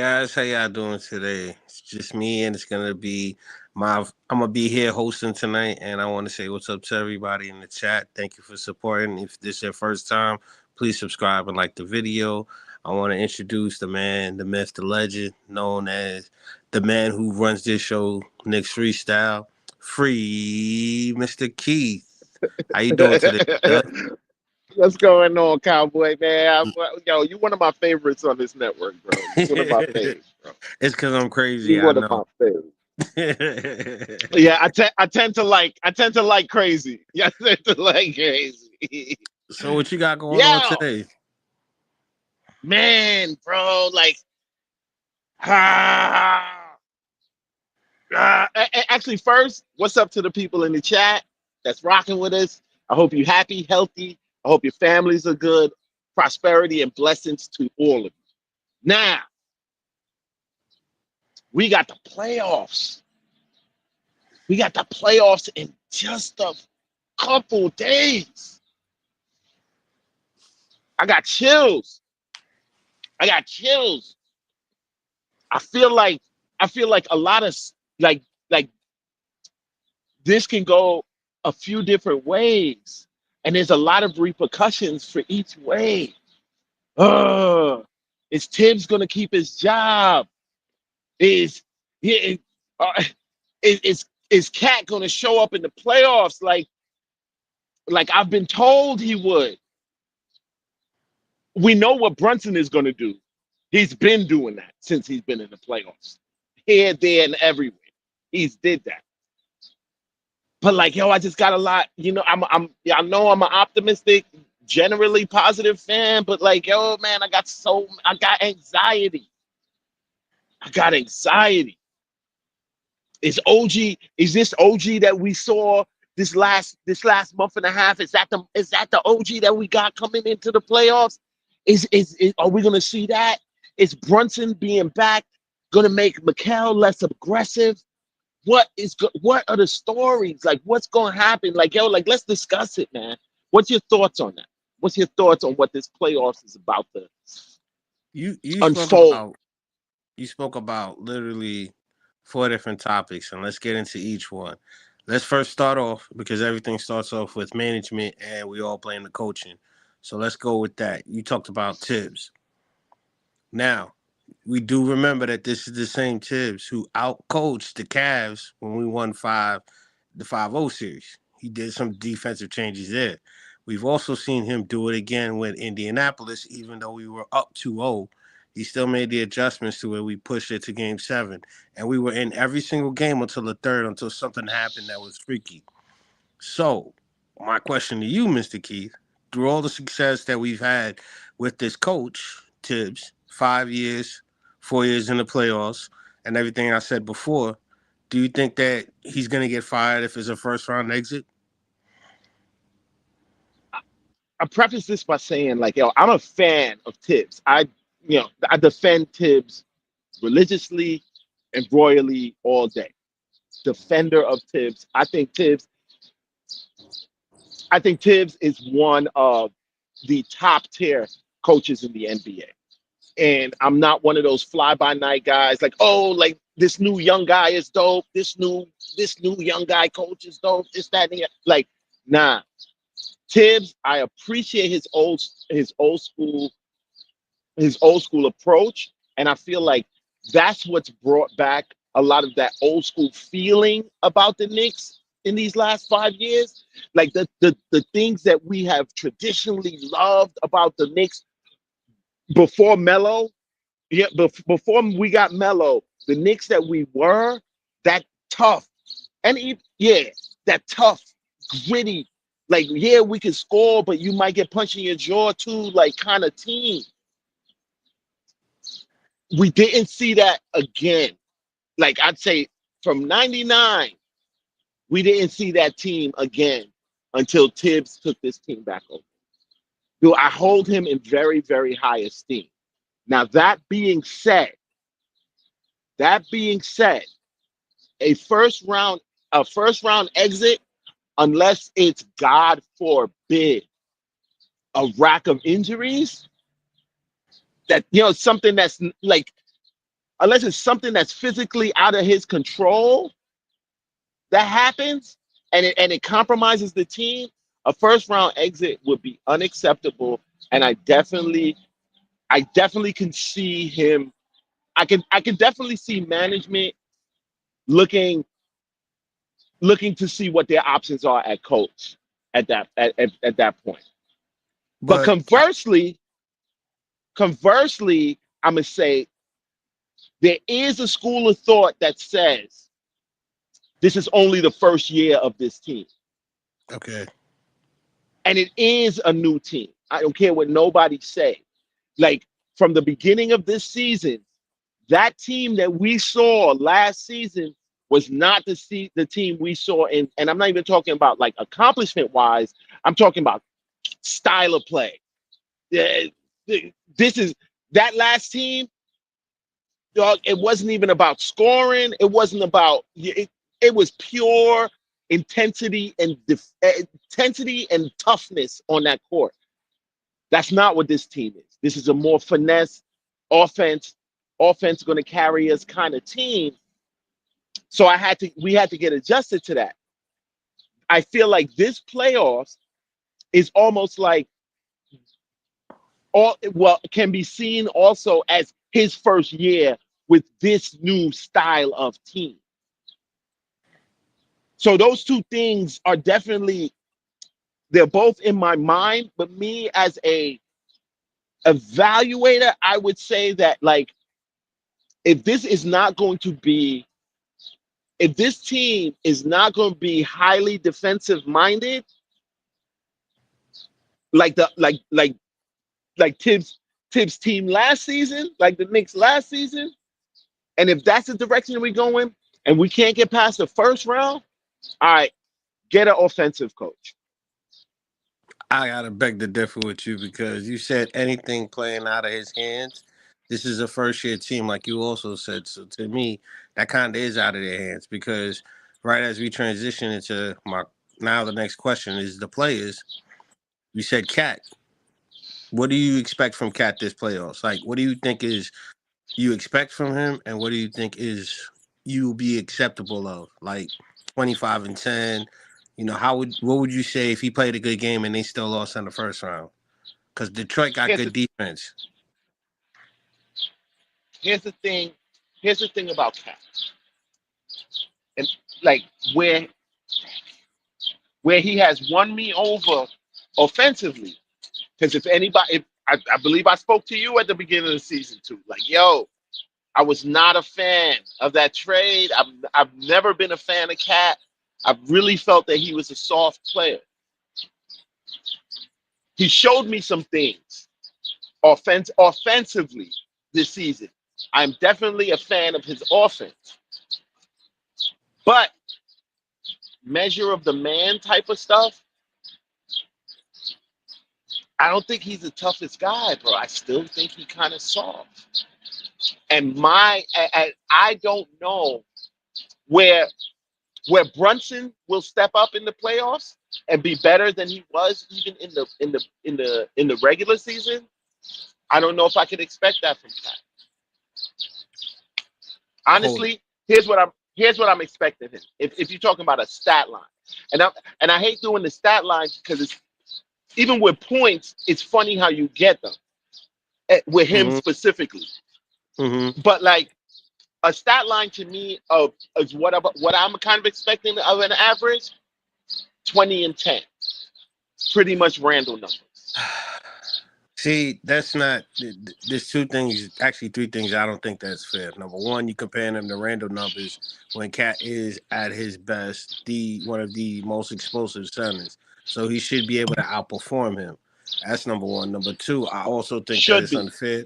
guys, how y'all doing today? It's just me, and it's gonna be I'm gonna be here hosting tonight, and I want to say what's up to everybody in the chat. Thank you for supporting. If this is your first time, please subscribe and like the video. I want to introduce the man, the myth, the legend, known as the man who runs this show, Knicks Freestyle, Free Mr. Keith. How you doing today, Doug? What's going on, Cowboy man? Yo, you one of my favorites on this network, bro. You one of my It's favorites, bro. because I'm crazy. You I one of my know. favorites. Yeah, I tend to like crazy. Yeah, I tend to like crazy. So what you got going on Yo, today? man, bro, like, ah, actually, first, what's up to the people in the chat that's rocking with us? I hope you're happy, healthy. I hope your families are good. Prosperity and blessings to all of you. Now, we got the playoffs. We got the playoffs in just a couple days. I got chills. I got chills. I feel like a lot of like like this can go a few different ways, and there's a lot of repercussions for each way. Uh, is Tibbs gonna keep his job? Is is, uh, is Cat gonna show up in the playoffs like I've been told he would? We know what Brunson is gonna do. He's been doing that since he's been in the playoffs, here, there, and everywhere. He's did that. But like, yo, I just got a lot. Yeah, I know I'm an optimistic, generally positive fan, but like, yo, man, I got anxiety. I got anxiety. Is this OG that we saw this last month and a half? Is that the OG that we got coming into the playoffs? Are we gonna see that? Is Brunson being back gonna make Mikal less aggressive? What are the stories? Like, what's gonna happen? Like, yo, like, let's discuss it, man. What's your thoughts on that? What's your thoughts on what this playoffs is about to You spoke unfold? about literally four different topics, and let's get into each one. Let's first start off because everything starts off with management, and we all blame the coaching. So let's go with that. You talked about Tibbs. Now we do remember that this is the same Tibbs who outcoached the Cavs when we won the 5-0 series. He did some defensive changes there. We've also seen him do it again with Indianapolis, even though we were up 2-0. He still made the adjustments to it. We pushed it to game 7. And we were in every single game until the third, until something happened that was freaky. So, my question to you, Mr. Keith, through all the success that we've had with this coach, Tibbs, 5 years, 4 years in the playoffs, and everything I said before, do you think that he's going to get fired if it's a first round exit? I preface this by saying, like, yo, I'm a fan of Tibbs. I defend Tibbs religiously and royally all day. Defender of Tibbs. I think Tibbs is one of the top tier coaches in the NBA. And I'm not one of those fly by night guys like, oh, like this new young guy is dope. This new young guy coach is dope. This, that, and the other. Like, nah. Tibbs, I appreciate his his old school approach. And I feel like that's what's brought back a lot of that old school feeling about the Knicks in these last 5 years. Like the things that we have traditionally loved about the Knicks before Melo. Yeah, before we got Melo, the Knicks that we were, that tough. Yeah, that tough, gritty, like, yeah, we can score, but you might get punched in your jaw too, like, kind of team. We didn't see that again. Like, I'd say from 99, we didn't see that team again until Tibbs took this team back over. Do I hold him in very, very high esteem? Now, that being said, a first round exit, unless it's, God forbid, a rack of injuries, that, something that's like, unless it's something that's physically out of his control that happens and it compromises the team, a first round exit would be unacceptable. And I definitely can see him. I can definitely see management looking looking to see what their options are at coach at that point. But But conversely, I'm gonna say there is a school of thought that says this is only the first year of this team, okay, and it is a new team. I don't care what nobody say. Like from the beginning of this season, that team that we saw last season was not the team we saw in. And I'm not even talking about like accomplishment wise. I'm talking about style of play. Yeah, this is that last team. Dog, it wasn't even about scoring. It wasn't about it was pure intensity and toughness on that court. That's not what this team is. This is a more finesse offense, offense going to carry us kind of team. So we had to get adjusted to that. I feel like this playoffs is almost like all well can be seen also as his first year with this new style of team. So those two things are definitely they're both in my mind, but me as a evaluator, I would say that like if this is not going to be if this team is not going to be highly defensive minded, like the like Tibbs team last season, like the Knicks last season, and if that's the direction we're going, and we can't get past the first round, all right, get an offensive coach. I gotta beg to differ with you because you said anything playing out of his hands. This is a first year team, like you also said. So to me, that kind of is out of their hands because right as we transition into my now the next question is the players. You said Cat. What do you expect from Cat this playoffs? Like, what do you think is you expect from him, and what do you think is you be acceptable of? Like 25-10. You know, what would you say if he played a good game and they still lost in the first round? Because Detroit got Here's good the defense. here's the thing. Here's the thing about Cat, and like where he has won me over offensively. Because if I believe I spoke to you at the beginning of the season too, like yo, I was not a fan of that trade. I've never been a fan of Cat. I really felt that he was a soft player. He showed me some things offensively this season. I'm definitely a fan of his offense. But measure of the man type of stuff, I don't think he's the toughest guy, bro. I still think he kind of soft. And I don't know where Brunson will step up in the playoffs and be better than he was even in the regular season. I don't know if I could expect that from Cat. Hold Honestly, here's what I'm expecting him. If you're talking about a stat line, and I hate doing the stat lines because it's even with points, it's funny how you get them with it. him specifically. Mm-hmm. But like a stat line to me of is what I'm kind of expecting of an average 20-10, pretty much Randall numbers. See, that's not. There's two things, actually three things. I don't think that's fair. Number one, you comparing him to Randall numbers when Cat is at his best, the one of the most explosive centers. So he should be able to outperform him. That's number one. Number two, I also think that Should it's be. unfair.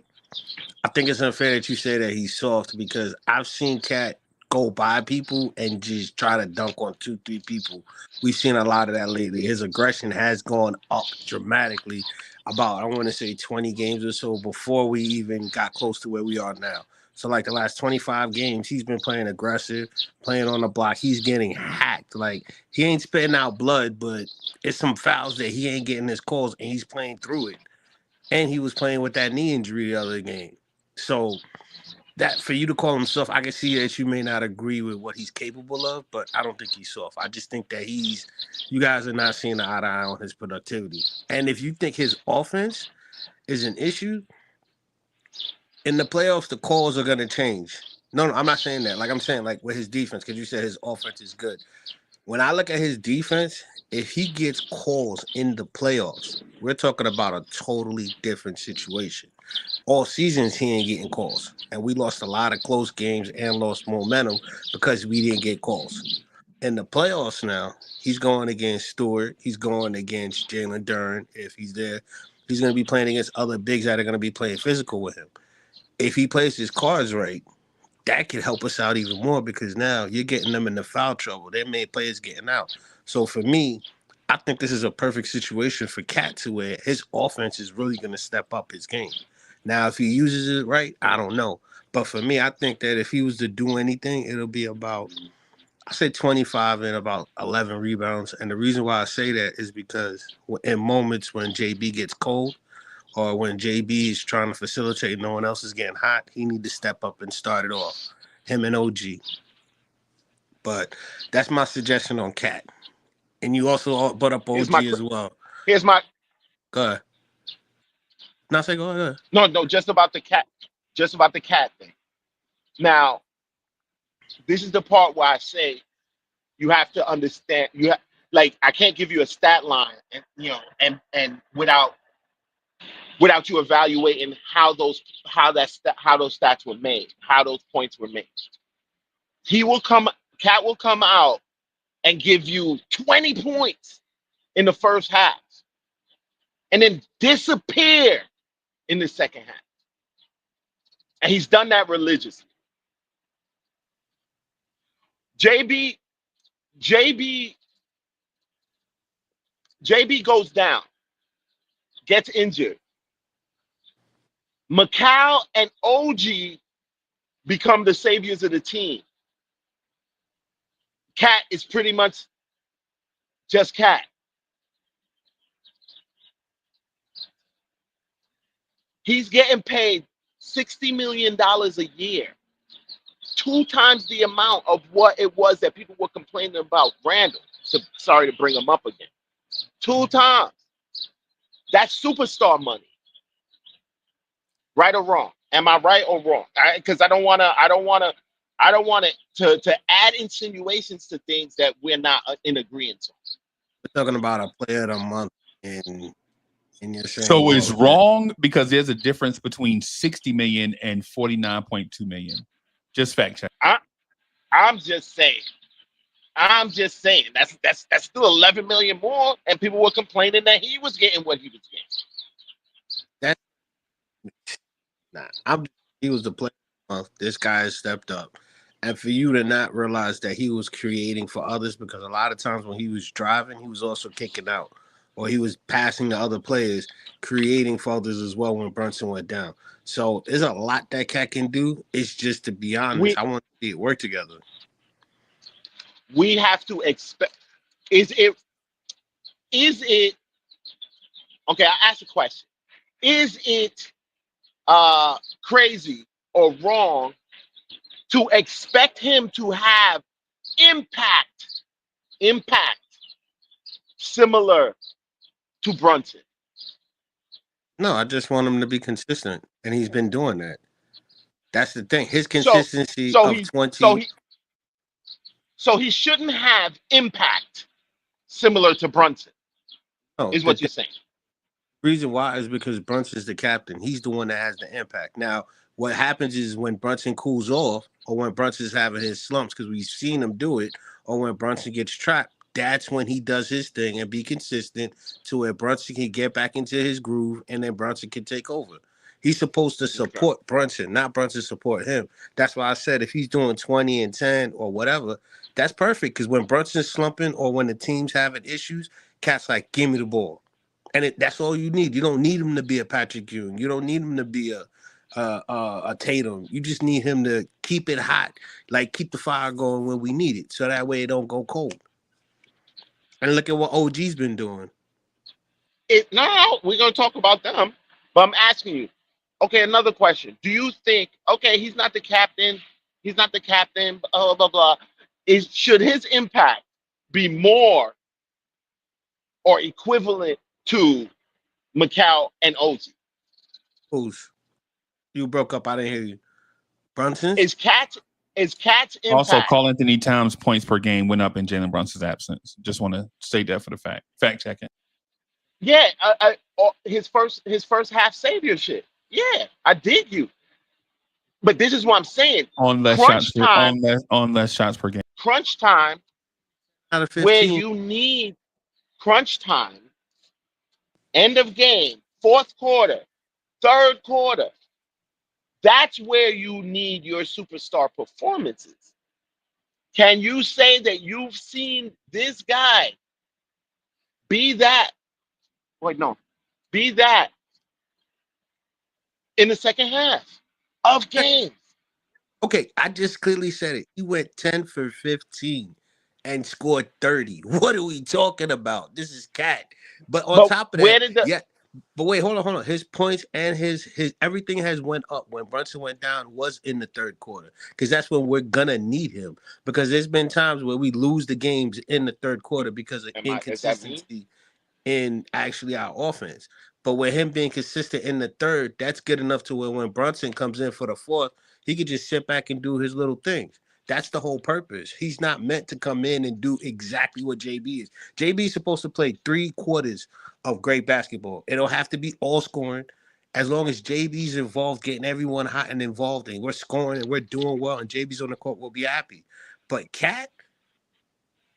I think it's unfair that you say that he's soft because I've seen Cat go by people and just try to dunk on two, three people. We've seen a lot of that lately. His aggression has gone up dramatically about, I want to say 20 games or so before we even got close to where we are now. So like the last 25 games, he's been playing aggressive, playing on the block. He's getting hacked. Like he ain't spitting out blood, but it's some fouls that he ain't getting his calls and he's playing through it. And he was playing with that knee injury the other game. So that for you to call him soft, I can see that you may not agree with what he's capable of, but I don't think he's soft. I just think that you guys are not seeing eye to eye on his productivity. And if you think his offense is an issue, in the playoffs, the calls are going to change. No, I'm not saying that. Like I'm saying, like with his defense, because you said his offense is good. When I look at his defense, if he gets calls in the playoffs, we're talking about a totally different situation. All seasons, he ain't getting calls. And we lost a lot of close games and lost momentum because we didn't get calls. In the playoffs now, he's going against Stewart. He's going against Jalen Duren if he's there. He's going to be playing against other bigs that are going to be playing physical with him. If he plays his cards right, that could help us out even more because now you're getting them in the foul trouble. Their main players getting out. So for me, I think this is a perfect situation for Cat to where his offense is really going to step up his game. Now, if he uses it right, I don't know. But for me, I think that if he was to do anything, it'll be about, I say 25 and about 11 rebounds. And the reason why I say that is because in moments when JB gets cold, or when JB is trying to facilitate, no one else is getting hot, he need to step up and start it off. Him and OG. But that's my suggestion on Cat. And you also brought up Here's OG my as well. here's my Go ahead. No, say go ahead. no, just about the cat thing. Now, this is the part where I say you have to understand. Like I can't give you a stat line, and and without you evaluating how those stats were made, how those points were made. Cat will come out and give you 20 points in the first half, and then disappear in the second half. And he's done that religiously. JB JB JB goes down, gets injured. Macau and OG become the saviors of the team. Cat is pretty much just Cat. He's getting paid $60 million a year, 2 times the amount of what it was that people were complaining about Randall. Sorry to bring him up again. 2 times. That's superstar money. Right or wrong? Am I right or wrong? Because I don't want to add insinuations to things that we're not in agreement on. We're talking about a player of the month, and you're saying, So well, it's wrong because there's a difference between 60 million and 49.2 million. Just fact check. I'm just saying. That's still 11 million more, and people were complaining that he was getting what he was getting. He was the player of the month. This guy has stepped up. And for you to not realize that he was creating for others, because a lot of times when he was driving, he was also kicking out, or he was passing to other players, creating for others as well when Brunson went down. So there's a lot that Cat can do. It's just, to be honest, I want to see it work together. We have to expect. Is it? Okay, I ask a question. Is it crazy or wrong to expect him to have impact similar to Brunson? No, I just want him to be consistent, and he's been doing that. That's the thing. His consistency of 20. So he shouldn't have impact similar to Brunson. No, is what you're saying. Reason why is because Brunson's the captain. He's the one that has the impact. Now, what happens is when Brunson cools off, or when Brunson's having his slumps, because we've seen him do it, or when Brunson gets trapped, that's when he does his thing and be consistent to where Brunson can get back into his groove, and then Brunson can take over. He's supposed to support Brunson, not Brunson support him. That's why I said if he's doing 20 and 10 or whatever, that's perfect. Because when Brunson's slumping or when the team's having issues, Cat's like, give me the ball. And that's all you need. You don't need him to be a Patrick Ewing. You don't need him to be a Tatum. You just need him to keep it hot, like keep the fire going when we need it, so that way it don't go cold. And look at what OG's been doing. No, we're gonna talk about them, but I'm asking you: Okay, another question. Do you think, okay, he's not the captain, blah, blah, blah. Should his impact be more or equivalent to Macau and Ozzy? Who's you broke up? I didn't hear you. Brunson's. Is Cat's Also, impact? Karl-Anthony Towns' points per game went up in Jalen Brunson's absence. Just want to state that for the fact checking. Yeah, his first half saviorship. Yeah, I dig you. But this is what I'm saying. On less shots Crunch time, on less shots per game. crunch time, Out of where 15. you need crunch time, end of game, fourth quarter, third quarter. That's where you need your superstar performances. Can you say that you've seen this guy be that? Wait, no, be that in the second half of games. Okay, I just clearly said it. He went 10 for 15 and scored 30. What are we talking about? This is cat. But on But top of where that, did the yeah. But wait, hold on. His points and his everything has went up. When Brunson went down was in the third quarter. Because that's when we're gonna need him. Because there's been times where we lose the games in the third quarter because of is that me? inconsistency in actually our offense. But with him being consistent in the third, that's good enough to where when Brunson comes in for the fourth, he could just sit back and do his little things. That's the whole purpose. He's not meant to come in and do exactly what JB is. JB is supposed to play 3 quarters of great basketball. It'll have to be all scoring. As long as JB's involved, getting everyone hot and involved, and we're scoring and we're doing well, and JB's on the court, we'll be happy. But Cat,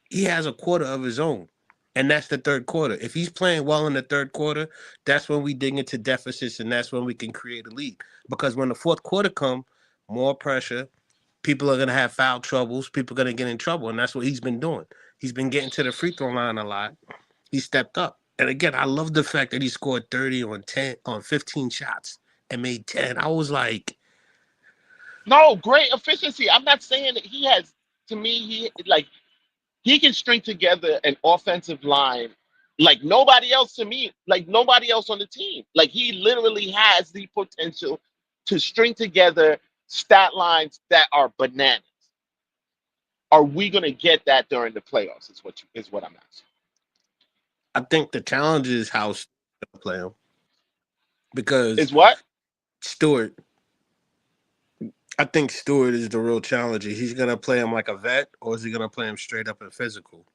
he has a quarter of his own. And that's the third quarter. If he's playing well in the third quarter, that's when we dig into deficits and that's when we can create a lead. Because when the fourth quarter comes, more pressure, people are going to have foul troubles, people are going to get in trouble. And that's what he's been doing. He's been getting to the free throw line a lot. He stepped up. And again, I love the fact that he scored 30 on 15 shots and made 10. I was like, No, great efficiency. I'm not saying that he has. To me, he can string together an offensive line like nobody else. To me, like nobody else on the team. Like he literally has the potential to string together stat lines that are bananas. Are we going to get that during the playoffs? Is what I'm asking. I think the challenge is how Stewart gonna play him. Because Is what? Stewart, I think Stewart is the real challenger. He's gonna play him like a vet, or is he gonna play him straight up and physical?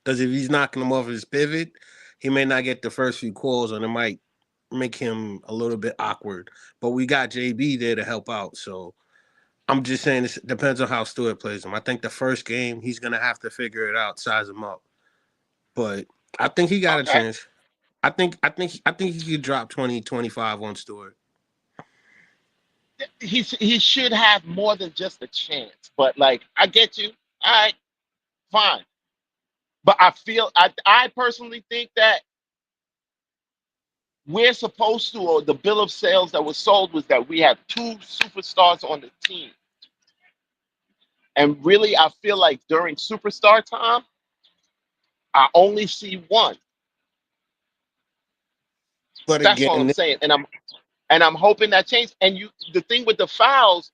Because if he's knocking him off his pivot, he may not get the first few calls, and it might make him a little bit awkward. But we got JB there to help out, so I'm just saying it depends on how Stewart plays him. I think the first game he's gonna have to figure it out, size him up. But I think he got a Okay. chance. I think he could drop 20, 25 on Stewart. He should have more than just a chance. But like, I get you. All right, fine. But I personally think that we're supposed to, or the bill of sales that was sold was that we have two superstars on the team. And really, I feel like during superstar time, I only see one. But That's all I'm again, saying. And I'm hoping that changes. And the thing with the fouls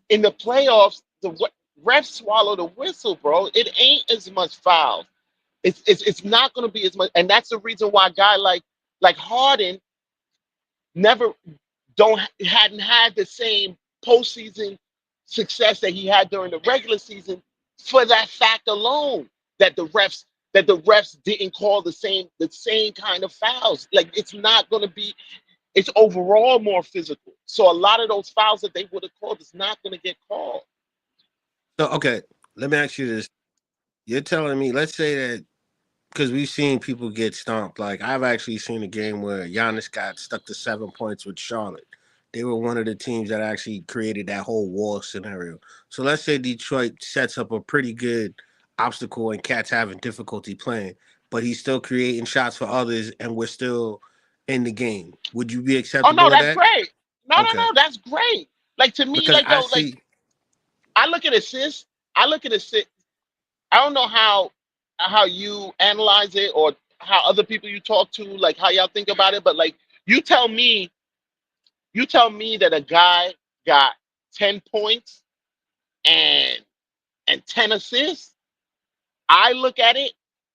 in the playoffs, refs swallow the whistle, bro. It ain't as much fouls. It's not going to be as much, and that's the reason why a guy like Harden never don't hadn't had the same postseason success that he had during the regular season for that fact alone that the refs didn't call the same kind of fouls. Like it's not going to be. It's overall more physical. So a lot of those fouls that they would have called is not going to get called. so okay, let me ask you this. You're telling me, let's say that because we've seen people get stomped. Like I've actually seen a game where Giannis got stuck to 7 points with Charlotte. They were one of the teams that actually created that whole wall scenario. So let's say Detroit sets up a pretty good obstacle and Cat's having difficulty playing, but he's still creating shots for others and we're still in the game. Would you be Oh no, acceptable of that's that? great. No, no, Okay. no, that's great. Like to me, Because like I yo, like see I look at assists. I look at assists. I don't know how you analyze it or how other people you talk to, like how y'all think about it, but like you tell me You tell me that a guy got 10 points and 10 assists. I look at it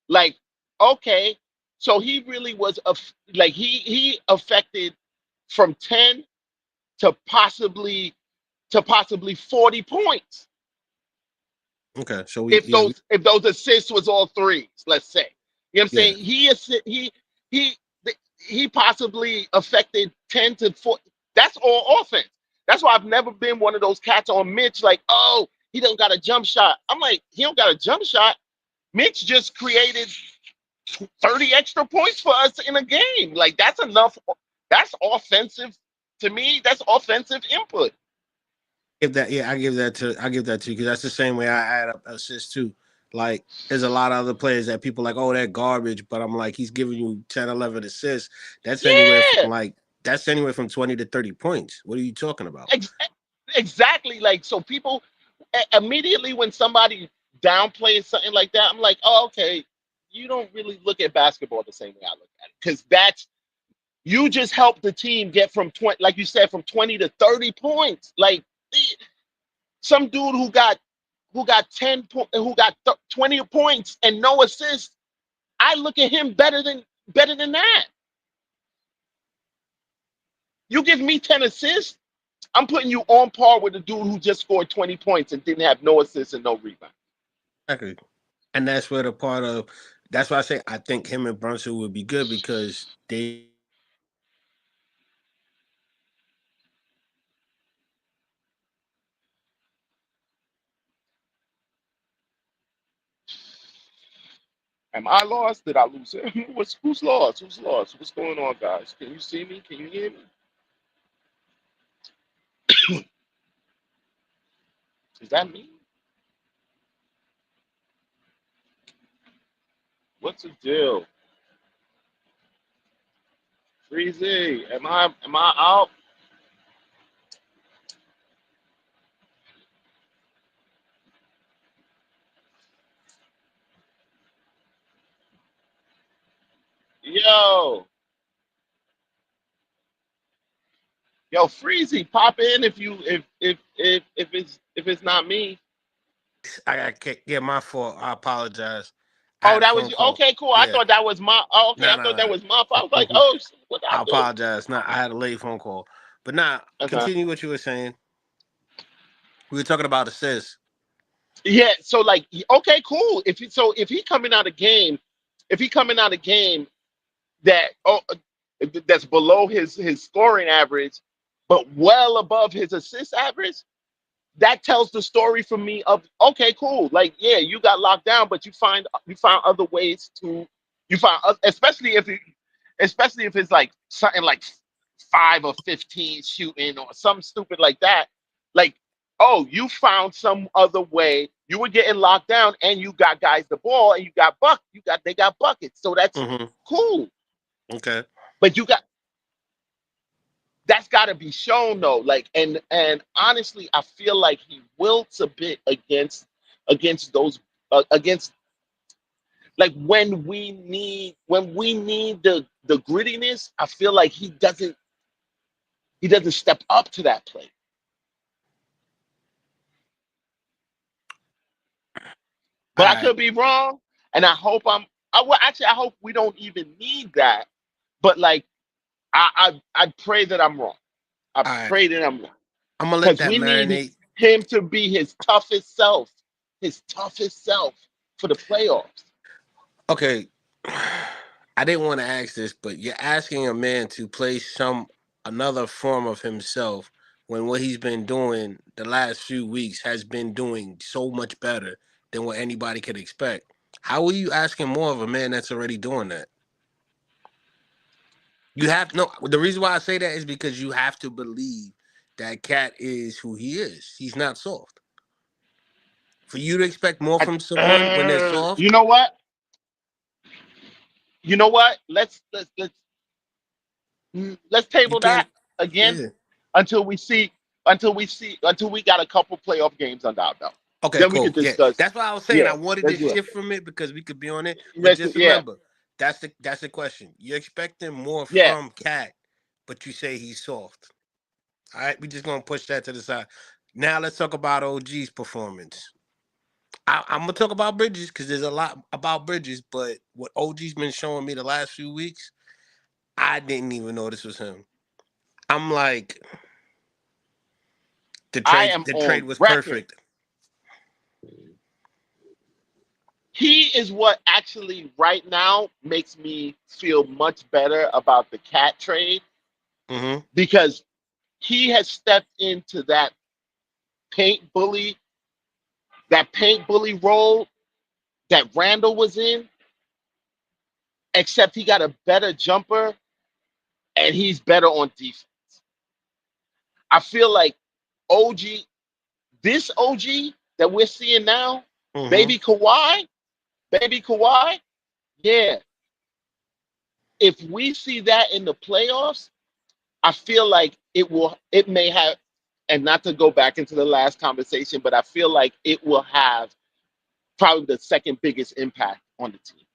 like, okay, so he really was like he affected from 10 to possibly 40 points. Okay, so If those assists was all threes, let's say. You know what I'm yeah. saying? He he possibly affected 10 to 40. That's all offense. That's why I've never been one of those cats on Mitch like, oh, he don't got a jump shot. I'm like, he don't got a jump shot. Mitch just created 30 extra points for us in a game. Like that's enough. That's offensive to me. That's offensive input. Give that, yeah, I give that to you because that's the same way I add up assists too. Like, there's a lot of other players that people like, oh, that garbage, but I'm like, he's giving you 10, 11 assists. That's anywhere Yeah, from like, that's anywhere from 20 to 30 points. What are you talking about? ex- exactly. Like so, people immediately when somebody downplays something like that, I'm like, oh, okay, you don't really look at basketball the same way I look at it because that's you just helped the team get from 20, like you said, from 20 to 30 points. Like some dude who got 20 points and no assists, I look at him better than that. You give me 10 assists, I'm putting you on par with the dude who just scored 20 points and didn't have no assists and no rebound. Exactly. And that's where the part of, that's why I say I think him and Brunson would be good because they Am I lost? Did I lose him? Who's lost? Who's lost? What's going on, guys? Can you see me? Can you hear me? Is that me? What's the deal? Freezy, am I out? Yo, yo, Freezy, pop in if it's not me. I can't, yeah, my fault. I apologize. I Oh, had a that was phone you. call. Okay, cool. I Yeah. thought that was my. Oh, okay, No, I thought that no, was my fault. I was like, no. oh, what I I do? apologize. No, I had a late phone call. But now, Okay. continue what you were saying. We were talking about assists. Yeah. So like, okay, cool. If he coming out of game, if he coming out of game that that's below his scoring average, but well above his assist average, that tells the story for me of okay, cool. Like, yeah, you got locked down, but you found other ways to you found especially if it's like something like 5 or 15 shooting or something stupid like that. Like, oh, you found some other way. You were getting locked down, and you got guys the ball, and they got buckets. So that's Mm-hmm. cool. Okay. But that's got to be shown though. Like, and honestly, I feel like he wilts a bit against those against like when we need the grittiness. I feel like he doesn't step up to that plate. All But I right. could be wrong, and I hope well, actually, I hope we don't even need that. But like, I pray that I'm wrong. I All right. pray that I'm wrong I'm gonna let because that we need marinate. him to be his toughest self for the playoffs. Okay. I didn't want to ask this, but you're asking a man to play some another form of himself when what he's been doing the last few weeks has been doing so much better than what anybody could expect. How are you asking more of a man that's already doing that? You have no. The reason why I say that is because you have to believe that Cat is who he is. He's not soft. For you to expect more from someone when they're You soft, know what? You know what? Let's you table can't. that again Yeah. until until we got a couple playoff games under our belt. Okay, Then we cool. could Yeah, discuss. that's what I was saying. I Yeah, wanted to let's do it. shift from it because we could be on it, but just Yeah, remember, that's the question. You're expecting more yeah. from Cat, but you say he's soft. All right, we just gonna push that to the side. Now let's talk about OG's performance. I'm gonna talk about Bridges because there's a lot about Bridges, but what OG's been showing me the last few weeks, I didn't even know this was him. I'm like, the I trade am the trade on was record. perfect. He is what actually right now makes me feel much better about the cat trade Mm-hmm. because he has stepped into paint bully, that paint bully role that Randall was in, except he got a better jumper and he's better on defense. I feel like OG, this OG that we're seeing now, Mm-hmm. baby Kawhi, baby Kawhi, yeah. If we see that in the playoffs, I feel like it may have, and not to go back into the last conversation, but I feel like it will have probably the second biggest impact on the team.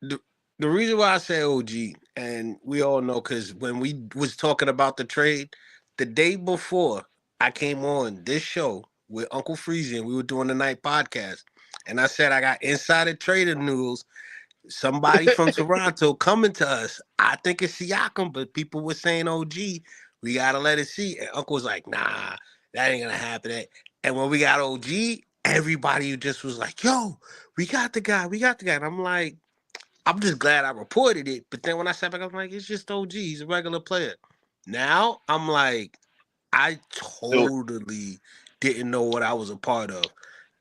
The, the reason why I say OG, and we all know, because when we was talking about the trade, the day before I came on this show with Uncle Freezy, and we were doing the night podcast, and I said I got insider trader news. Somebody from Toronto coming to us. I think it's Siakam, but people were saying OG. We gotta let it see. And Uncle was like, nah, that ain't gonna happen. And when we got OG, everybody just was like, yo, we got the guy, we got the guy. And I'm like, I'm just glad I reported it. But then when I sat back, I'm like, it's just OG. He's a regular player. Now I'm like, I So, totally didn't know what I was a part of.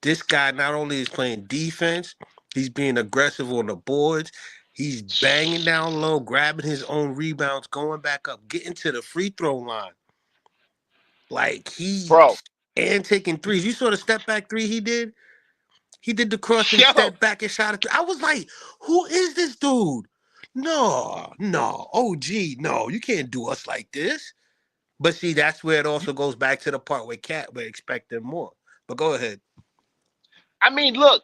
This guy not only is playing defense, he's being aggressive on the boards. He's banging down low, grabbing his own rebounds, going back up, getting to the free throw line. Like bro, and taking threes. You saw the step back three he did? He did the crossing yo, step back and shot it. I was like, who is this dude? No, no, OG, no, you can't do us like this. But see, that's where it also goes back to the part where Cat we're expecting more. But go ahead. I mean, look,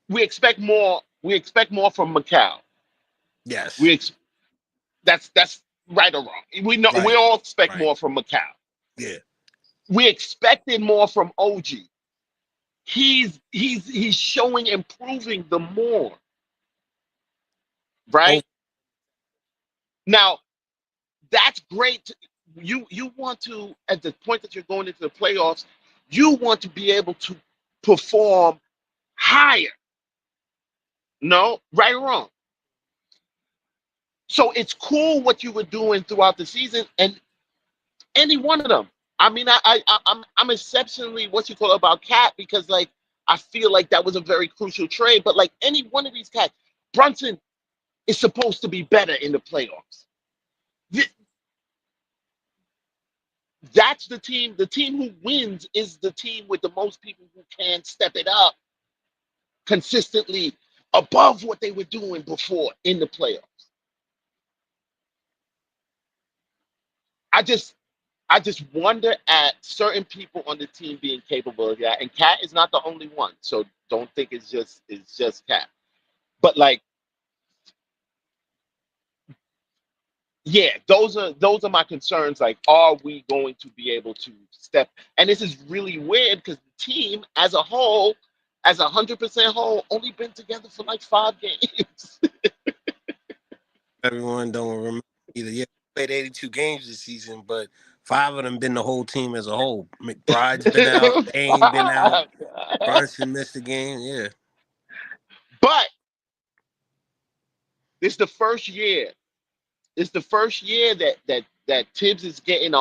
we expect more. We expect more from Macau. Yes. We ex- that's right or wrong. We Right. all expect Right. more from Macau. Yeah. We expected more from OG. He's showing improving the more, Oh, right? Now, that's great. You want to, at the point that you're going into the playoffs, you want to be able to perform higher. No, right or wrong. So it's cool what you were doing throughout the season, and any one of them. I mean, I'm exceptionally what you call about Cat because like I feel like that was a very crucial trade. But like any one of these cats, Brunson is supposed to be better in the playoffs. That's the team. The team who wins is the team with the most people who can step it up consistently above what they were doing before in the playoffs. I just I just wonder at certain people on the team being capable of that. And Cat is not the only one. So don't think it's just Cat. But like, yeah, those are my concerns. Like, are we going to be able to step? And this is really weird because the team as a whole, as 100% whole, only been together for like 5 games. everyone don't remember either. Yeah, we played 82 games this season, but 5 of them been the whole team as a whole. McBride's been out, Payne been out, Brunson missed the game. Yeah. But it's the first year. It's the first year that Tibbs is getting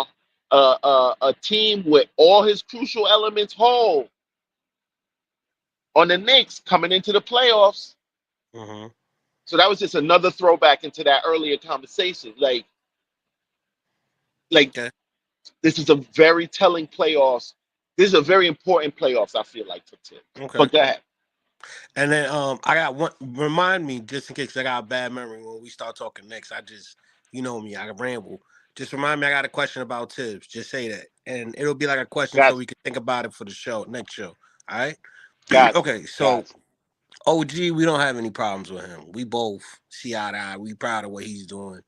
a team with all his crucial elements whole on the Knicks coming into the playoffs. Mm-hmm. So that was just another throwback into that earlier conversation. Like Okay. this is a very telling playoffs. This is a very important playoffs. I feel like for Tibbs. Okay. But go ahead, And then I got one. Remind me just in case I got a bad memory when we start talking next. I just, you know me, I ramble. Just remind me. I got a question about Tibbs. Just say that, and it'll be like a question so guys, we can think about it for the show next show. All right. guys, Okay. So guys. OG, we don't have any problems with him. We both see eye to eye. We proud of what he's doing.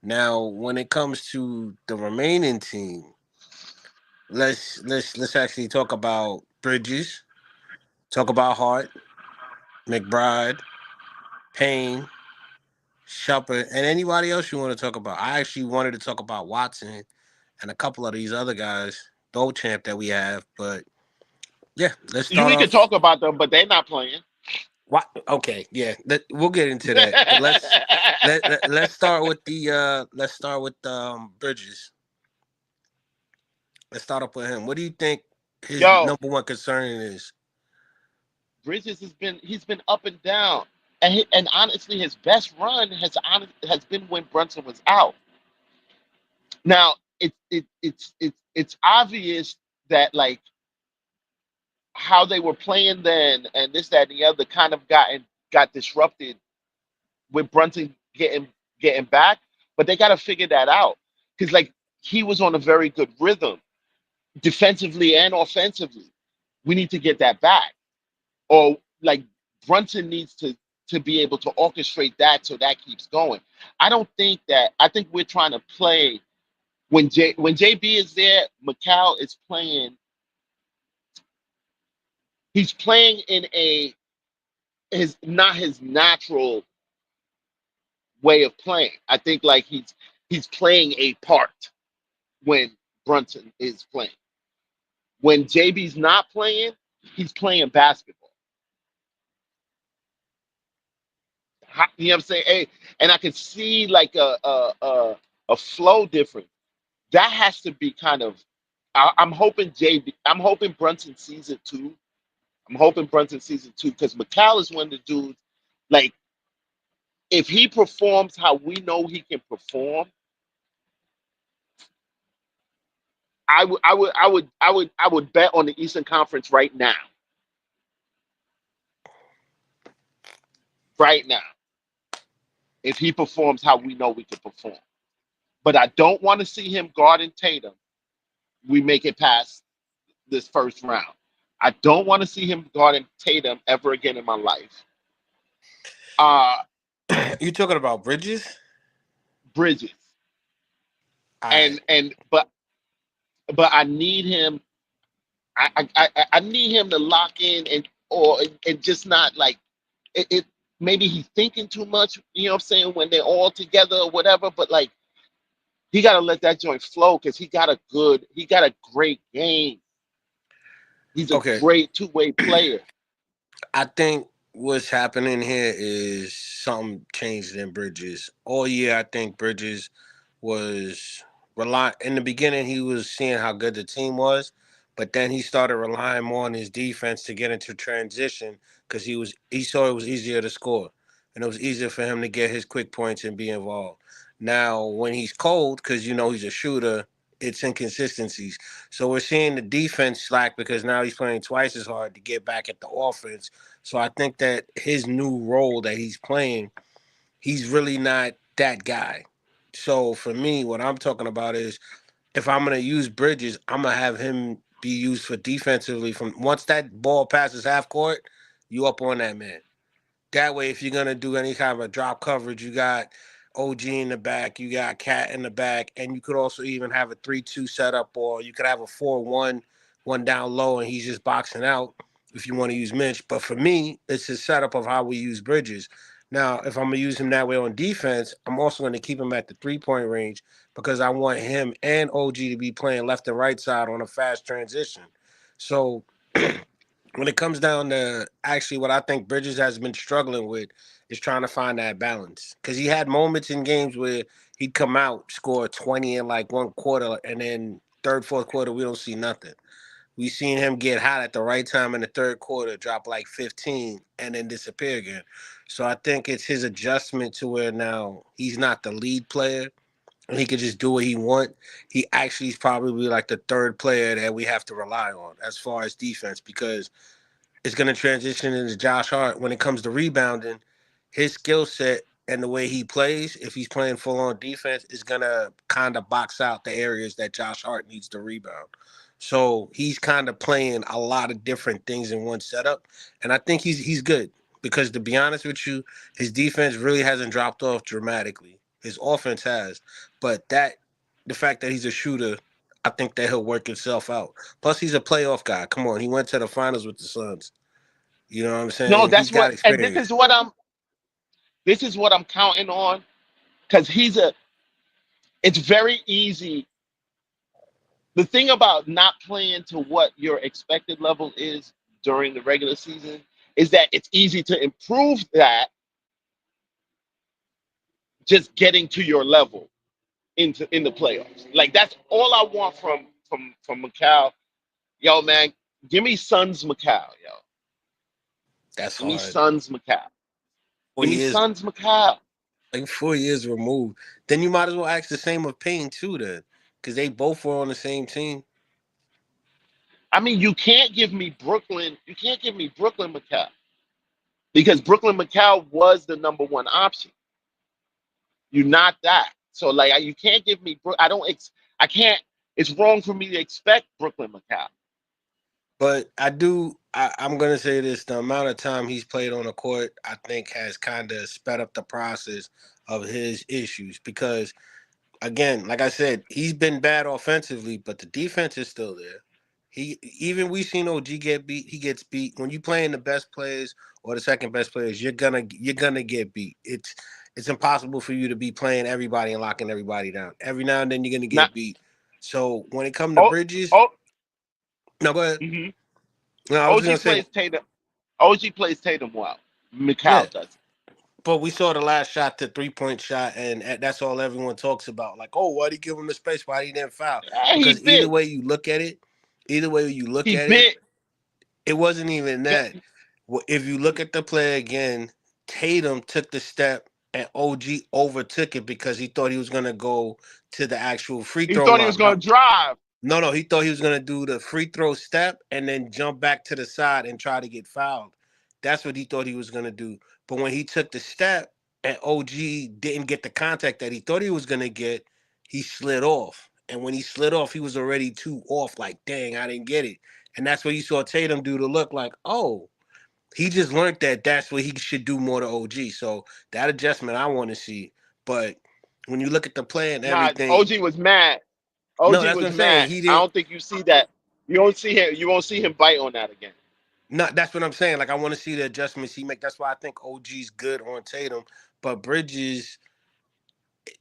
Now, when it comes to the remaining team, let's actually talk about Bridges, talk about Hart, McBride, Payne, Shepard, and anybody else you want to talk about. I actually wanted to talk about Watson and a couple of these other guys, champ that we have. But yeah, let's start We could off. talk about them, but they're not playing. What? Okay, yeah, we'll get into that. But let's start with the Bridges. Let's start up with him. What do you think his Yo, number one concern is? Bridges he's been up and down, and honestly, his best run has been when Brunson was out. Now it's obvious that like how they were playing then and this that and the other kind of got disrupted with Brunson getting back, but they got to figure that out because like he was on a very good rhythm defensively and offensively. We need to get that back, or like Brunson needs to be able to orchestrate that so that keeps going. I don't think that. I think we're trying to play when JB is there. Macau is playing. He's playing in a his not his natural way of playing. I think like he's playing a part when Brunson is playing. When JB's not playing, he's playing basketball. You know what I'm saying? Hey, and I can see like a flow difference. That has to be kind of. I'm hoping JB. I'm hoping Brunson sees it too. I'm hoping Brunson sees it too because McCall is one of the dudes. Like if he performs how we know he can perform, I would bet on the Eastern Conference right now. Right now, if he performs how we know we can perform. But I don't want to see him guarding Tatum. We make it past this first round. I don't want to see him guarding Tatum ever again in my life. Uh You talking about Bridges? Bridges. All right. And but I need him. I need him to lock in and just not like it. Maybe he's thinking too much. You know what I'm saying? When they're all together or whatever. But like he got to let that joint flow because he got a great game. He's a Okay. great two-way player. I think what's happening here is something changed in Bridges. All year, I think Bridges was relying. In the beginning, he was seeing how good the team was, but then he started relying more on his defense to get into transition because he saw it was easier to score, and it was easier for him to get his quick points and be involved. Now, when he's cold, because he's a shooter, it's inconsistencies. So we're seeing the defense slack because now he's playing twice as hard to get back at the offense. So I think that his new role that he's playing, he's really not that guy. So for me, what I'm talking about is if I'm gonna use Bridges, I'm gonna have him be used for defensively from once that ball passes half court, you up on that man. That way, if you're gonna do any kind of a drop coverage, you got OG in the back, you got Cat in the back, and you could also even have a 3-2 setup, or you could have a 4-1, one down low, and he's just boxing out if you want to use Mitch. But for me, it's a setup of how we use Bridges. Now, if I'm gonna use him that way on defense, I'm also gonna keep him at the 3-point range because I want him and OG to be playing left and right side on a fast transition. So when it comes down to actually what I think Bridges has been struggling with is trying to find that balance. Because he had moments in games where he'd come out, score 20 in like one quarter, and then third, fourth quarter, we don't see nothing. We seen him get hot at the right time in the third quarter, drop like 15, and then disappear again. So I think it's his adjustment to where now he's not the lead player and he could just do what he want. He actually is probably like the third player that we have to rely on as far as defense because is going to transition into Josh Hart when it comes to rebounding. His skill set and the way he plays, if he's playing full on defense, is going to kind of box out the areas that Josh Hart needs to rebound. So he's kind of playing a lot of different things in one setup, and I think he's good because to be honest with you, his defense really hasn't dropped off dramatically. His offense has, but the fact that he's a shooter, I think that he'll work himself out. Plus, he's a playoff guy. Come on, he went to the finals with the Suns. You know what I'm No, saying? He's that's got what, and experience. this is what I'm counting on because it's very easy. The thing about not playing to what your expected level is during the regular season is that it's easy to improve that just getting to your level in the playoffs. Like that's all I want from Macau. Yo, man, give me Suns Macau, yo. That's Give me hard. Suns Macau. 4 Give me years, Suns Macau. like 4 years removed. Then you might as well ask the same of Payne too, then, because they both were on the same team. I mean, you can't give me Brooklyn. You can't give me Brooklyn Macau because Brooklyn Macau was the number one option. You're not that. So like you can't give me I don't I can't it's wrong for me to expect Brooklyn Macau. But I do. I'm gonna say this: the amount of time he's played on the court, I think, has kind of sped up the process of his issues. Because again, like I said, he's been bad offensively, but the defense is still there. He even we seen OG get beat. He gets beat when you playing the best players or the second best players. You're gonna get beat. It's impossible for you to be playing everybody and locking everybody down. Every now and then you're gonna Not get beat. So when it comes to oh Bridges, oh no, go ahead. hmm No, I was just OG gonna say, plays Tatum. OG plays Tatum well. yeah. Macau does. But we saw the last shot, the 3-point shot, and that's all everyone talks about. Like, oh, why'd he give him the space? Why he didn't foul? Yeah, he Because bit. either way you look He at it, bit. it wasn't even that. If you look at the play again, Tatum took the step and OG overtook it because he thought he was gonna go to the actual free He throw thought he was line. gonna drive. No, he thought he was gonna do the free throw step and then jump back to the side and try to get fouled. That's what he thought he was gonna do. But when he took the step and OG didn't get the contact that he thought he was gonna get, he slid off. And when he slid off, he was already too off. Like, dang, I didn't get it. And that's what you saw Tatum do to look like, oh, he just learned that that's what he should do more to OG. So that adjustment I want to see. But when you look at the play and Nah, everything, OG was mad. no, OG that's what was I'm saying. mad. He I didn't. don't think you see that. You don't see him. You won't see him bite on that again. No, that's what I'm saying. Like I want to see the adjustments he make. That's why I think OG's good on Tatum, but Bridges,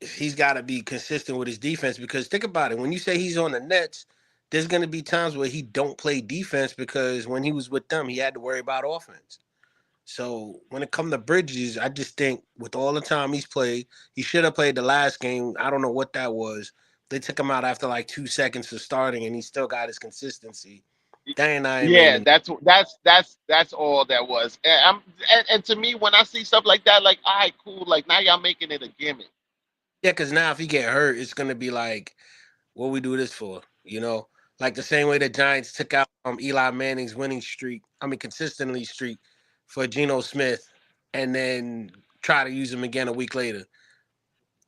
he's got to be consistent with his defense because think about it. When you say he's on the Nets, there's going to be times where he don't play defense because when he was with them, he had to worry about offense. So when it comes to Bridges, I just think with all the time he's played, he should have played the last game. I don't know what that was. They took him out after like 2 seconds of starting, and he still got his consistency. Dang, I ain't made Yeah, him. that's all that was. And to me, when I see stuff like that, like, all right, cool. Like now y'all making it a gimmick. Yeah, because now if he get hurt, it's gonna be like, what we do this for? Like the same way the Giants took out Eli Manning's winning streak. I mean, consistently streak for Geno Smith, and then try to use him again a week later.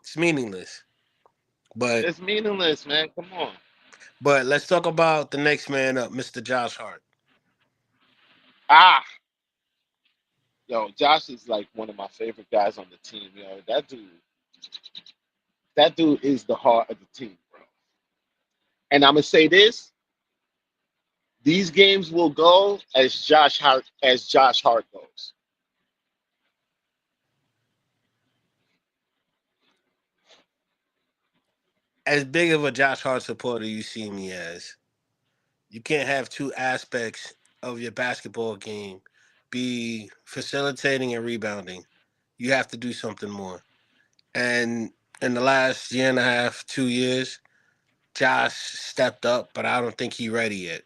It's meaningless. But It's meaningless, man. Come on. let's talk about the next man up, Mr. Josh Hart. Ah, yo, Josh is like one of my favorite guys on the team. Yo, that dude is the heart of the team, bro. And I'm gonna say this: these games will go as Josh Hart goes. As big of a Josh Hart supporter you see me as, you can't have two aspects of your basketball game be facilitating and rebounding. You have to do something more. And in the last year and a half, 2 years, Josh stepped up, but I don't think he's ready yet.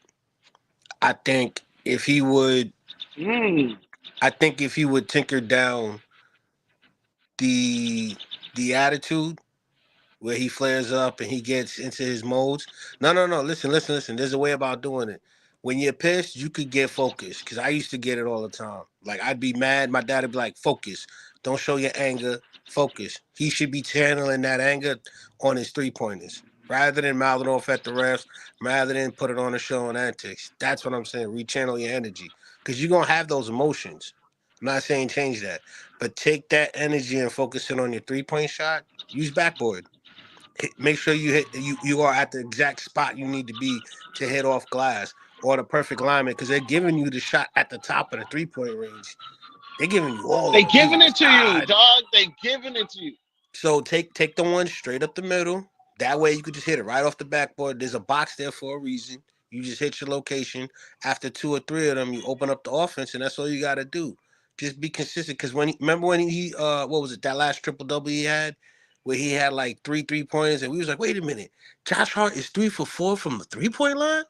I think if he would, Mm, I think if he would tinker down the the attitude where he flares up and he gets into his modes. No, no, no. Listen. There's a way about doing it. When you're pissed, you could get focused. Because I used to get it all the time. Like I'd be mad. My dad would be like, "Focus. Don't show your anger. Focus." He should be channeling that anger on his 3-pointers rather than mouthing off at the refs, rather than put it on a show and antics. That's what I'm saying. Rechannel your energy because you're gonna have those emotions. I'm not saying change that, but take that energy and focus it on your 3-point shot. Use backboard. Make sure you are at the exact spot you need to be to hit off glass or the perfect alignment because they're giving you the shot at the top of the 3-point range. They're giving you all They of them. giving it to you, dog. They giving it to you. So take the one straight up the middle. That way you could just hit it right off the backboard. There's a box there for a reason. You just hit your location. After 2 or 3 of them, you open up the offense, and that's all you got to do. Just be consistent. Because remember when he what was it, that last triple double he had, where he had like 3 3-pointers, and we was like, wait a minute, Josh Hart is 3 for 4 from the 3-point line.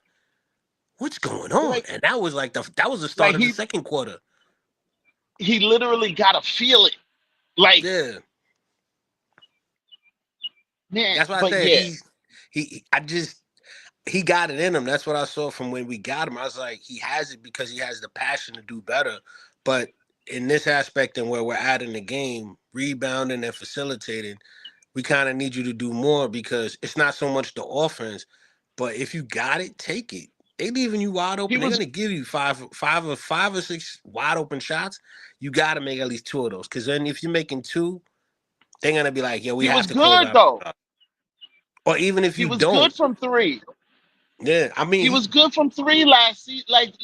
What's going on? Like And that was the start like of the second quarter. he literally gotta feel it. Like, Yeah, man, that's why I but said yeah, he got it in him. That's what I saw from when we got him. I was like, he has it because he has the passion to do better. But in this aspect and where we're at in the game, rebounding and facilitating, we kind of need you to do more because it's not so much the offense, but if you got it, take it. They leaving you wide he open. They're was gonna give you five or six wide open shots. You got to make at least 2 of those because then if you're making 2, they're gonna be like, "Yo, we he have was to close good out." though. Or even if He you was good don't, from three. yeah. I mean, He was good from three last season, like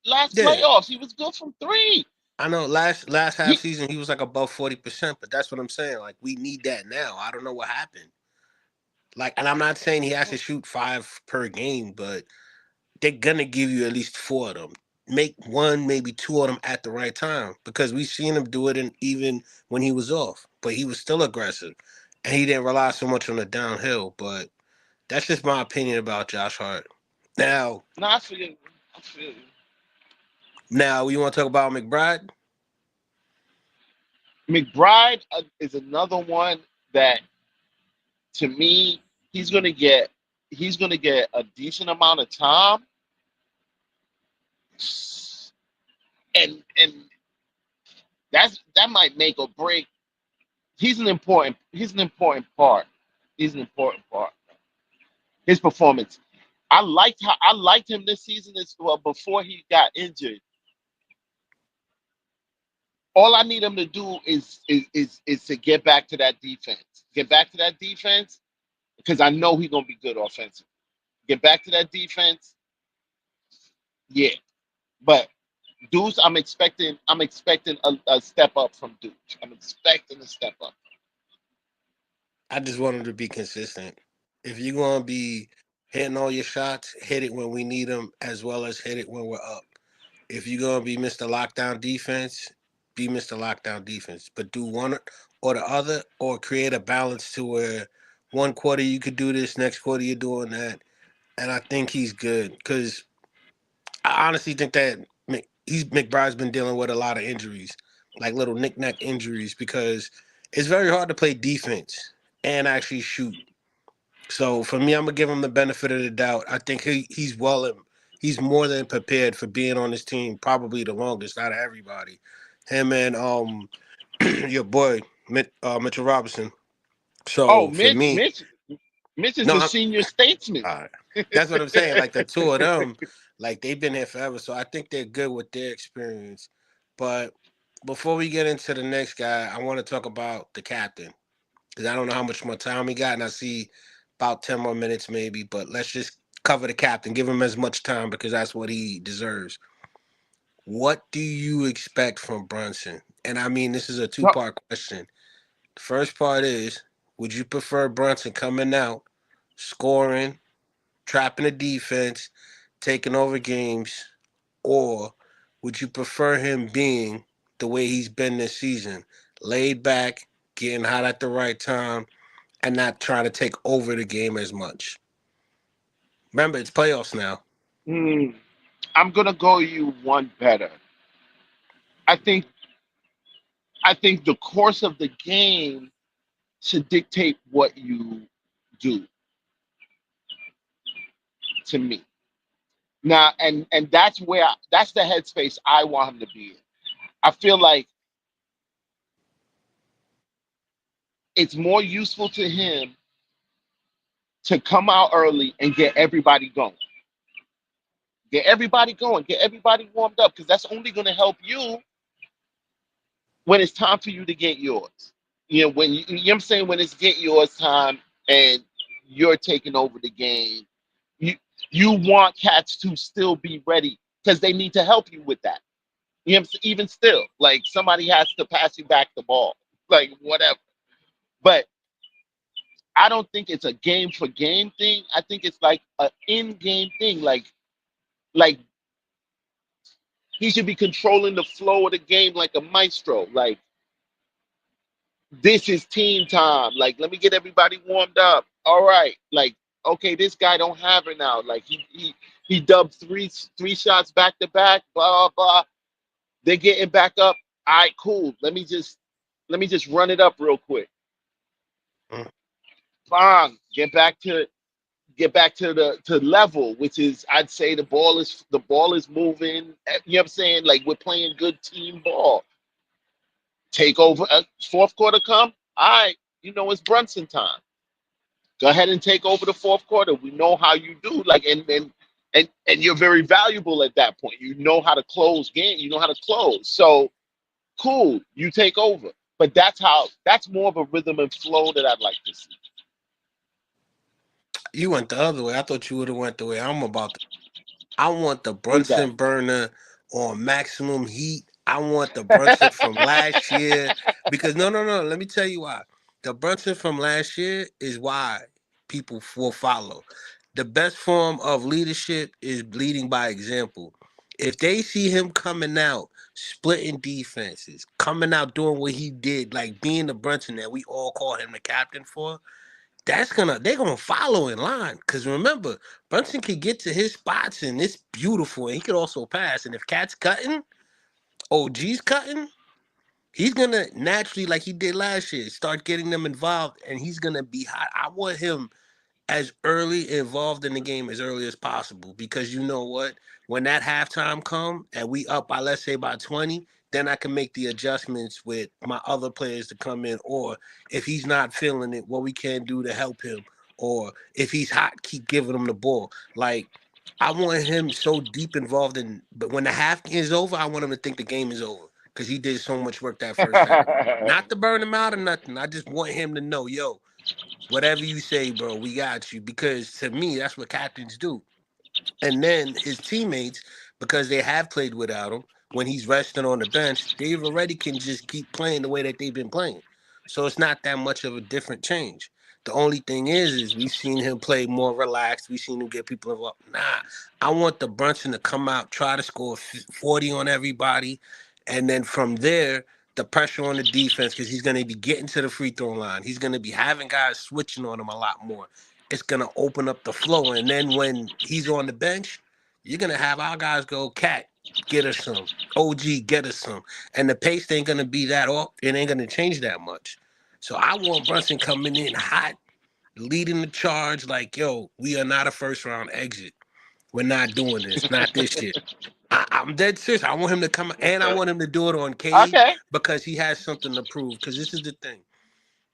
last yeah. playoffs. He was good from three. I know last half He season he was like above 40%, but that's what I'm saying. Like we need that now. I don't know what happened. Like, and I'm not saying he has to shoot 5 per game, but they're gonna give you at least 4 of them. Make 1, maybe 2 of them at the right time because we've seen him do it, in even when he was off, but he was still aggressive, and he didn't rely so much on the downhill. But that's just my opinion about Josh Hart. Now, no, I feel you. I feel you. now you want to talk about McBride? McBride is another one that, to me, he's gonna get a decent amount of time, and that might make or break. He's an important part. He's an important part. His performance. I liked him this season as well before he got injured. All I need him to do is to get back to that defense. Get back to that defense because I know he's gonna be good offensively. Get back to that defense, yeah. But Deuce, I'm expecting a step up from Deuce. I'm expecting a step up. I just want him to be consistent. If you're going to be hitting all your shots, hit it when we need them, as well as hit it when we're up. If you're going to be Mr. Lockdown defense, be Mr. Lockdown defense. But do one or the other, or create a balance to where one quarter you could do this, next quarter you're doing that. And I think he's good because I honestly think that McBride's been dealing with a lot of injuries, like little knick-knack injuries, because it's very hard to play defense and actually shoot. So for me, I'm gonna give him the benefit of the doubt. I think he's more than prepared for being on this team, probably the longest out of everybody. Him and your boy Mitchell Robinson. Oh, So for me, Mitch is no, a senior statesman. that's what I'm saying. Like the 2 of them, like they've been here forever. So I think they're good with their experience. But before we get into the next guy, I want to talk about the captain because I don't know how much more time he got, and I see about 10 more minutes maybe. But let's just cover the captain, give him as much time because that's what he deserves. What do you expect from Brunson? And I mean, this is a No, two-part question. The first part is, would you prefer Brunson coming out, scoring, trapping the defense, taking over games, or would you prefer him being the way he's been this season, laid back, getting hot at the right time, and not trying to take over the game as much? Remember, it's playoffs now. hmm, I'm gonna go you one better. I think I think the course of the game should dictate what you do to me. Now, and that's the headspace I want him to be in. I feel like it's more useful to him to come out early and get everybody going. Get everybody going, get everybody warmed up, because that's only going to help you when it's time for you to get yours. When you know what I'm saying, when it's get yours time and you're taking over the game, you you want cats to still be ready because they need to help you with that. You know what I'm saying? Even still, like somebody has to pass you back the ball, like whatever. But I don't think it's a game for game thing. I think it's like an in game thing. Like he should be controlling the flow of the game like a maestro. Like this is team time. Like, let me get everybody warmed up. All right. Like, okay, this guy don't have it now. Like he dubbed three shots back to back. Blah blah blah. They're getting back up. All right, cool. Let me just run it up real quick. Mm. Bang. Get back to the level, which is I'd say the ball is moving. You know what I'm saying? Like we're playing good team ball. Take over. Fourth quarter come. All right. It's Brunson time. Go ahead and take over the fourth quarter. We know how you do. Like and you're very valuable at that point. You know how to close game. You know how to close. So cool. You take over. But that's more of a rhythm and flow that I'd like to see. You went the other way. I thought you would have went the way I'm about to. I want the What's that? Brunson burner on maximum heat. I want the Brunson from last year because no. Let me tell you why. The Brunson from last year is why people will follow. The best form of leadership is leading by example. If they see him coming out, splitting defenses, coming out doing what he did, like being the Brunson that we all call him the captain for, they're gonna follow in line. Cause remember, Brunson can get to his spots and it's beautiful. And he could also pass. And if Cat's cutting, OG's cutting, he's gonna naturally, like he did last year, start getting them involved and he's gonna be hot. I want him as early involved in the game as early as possible because you know what, when that halftime come and we up by, let's say, by 20, then I can make the adjustments with my other players to come in, or if he's not feeling it, what we can do to help him, or if he's hot, keep giving him the ball. Like, I want him so deep involved in, but when the half is over, I want him to think the game is over because he did so much work that first half. Not to burn him out or nothing, I just want him to know, yo, whatever you say, bro, we got you. Because to me, that's what captains do. And then his teammates, because they have played without him, when he's resting on the bench, they already can just keep playing the way that they've been playing. So it's not that much of a different change. The only thing is we've seen him play more relaxed. We've seen him get people involved. Nah, I want the Brunson to come out, try to score 40 on everybody. And then from there, the pressure on the defense, because he's going to be getting to the free throw line. He's going to be having guys switching on him a lot more. It's going to open up the flow. And then when he's on the bench, you're going to have our guys go, Cat, get us some. OG, get us some. And the pace ain't going to be that off. It ain't going to change that much. So I want Brunson coming in hot, leading the charge like, yo, we are not a first round exit. We're not doing this. Not this shit. I'm dead serious. I want him to come, and I want him to do it on Cade Okay. because he has something to prove. Because this is the thing.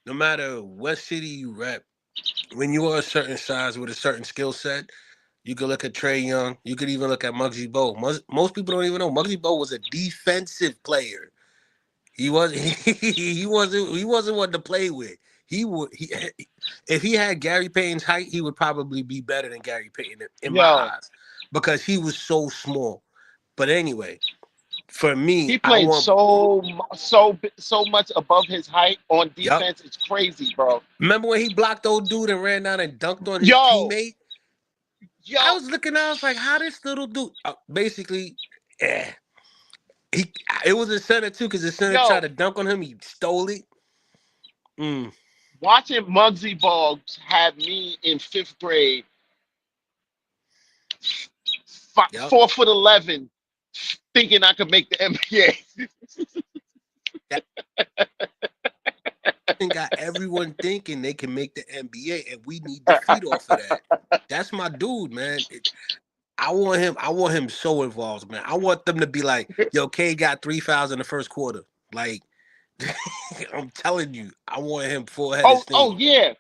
No matter what city you rep, when you are a certain size with a certain skill set, you could look at Trey Young. You could even look at Muggsy Bogues. Most people don't even know Muggsy Bogues was a defensive player. He was he wasn't one to play with. He would he if he had Gary Payton's height, he would probably be better than Gary Payton in my Yo, eyes because he was so small. But anyway, for me, he I played want. so much above his height on Yup. defense. It's crazy, bro. Remember when he blocked old dude and ran down and dunked on his Yo, teammate? I yo, was looking, I was like, how this little dude? Basically, yeah, he. It was a center too, because the center tried yo. to dunk on him. He stole it. Mm, Watching Muggsy Bogues had me in fifth grade, yup. 4'11", thinking I could make the NBA. That thing got everyone thinking they can make the NBA, and we need to feed off of that. That's my dude, man. I want him so involved, man. I want them to be like, yo, K got 3 fouls in the first quarter. Like, I'm telling you, I want him full head of Oh steam yeah.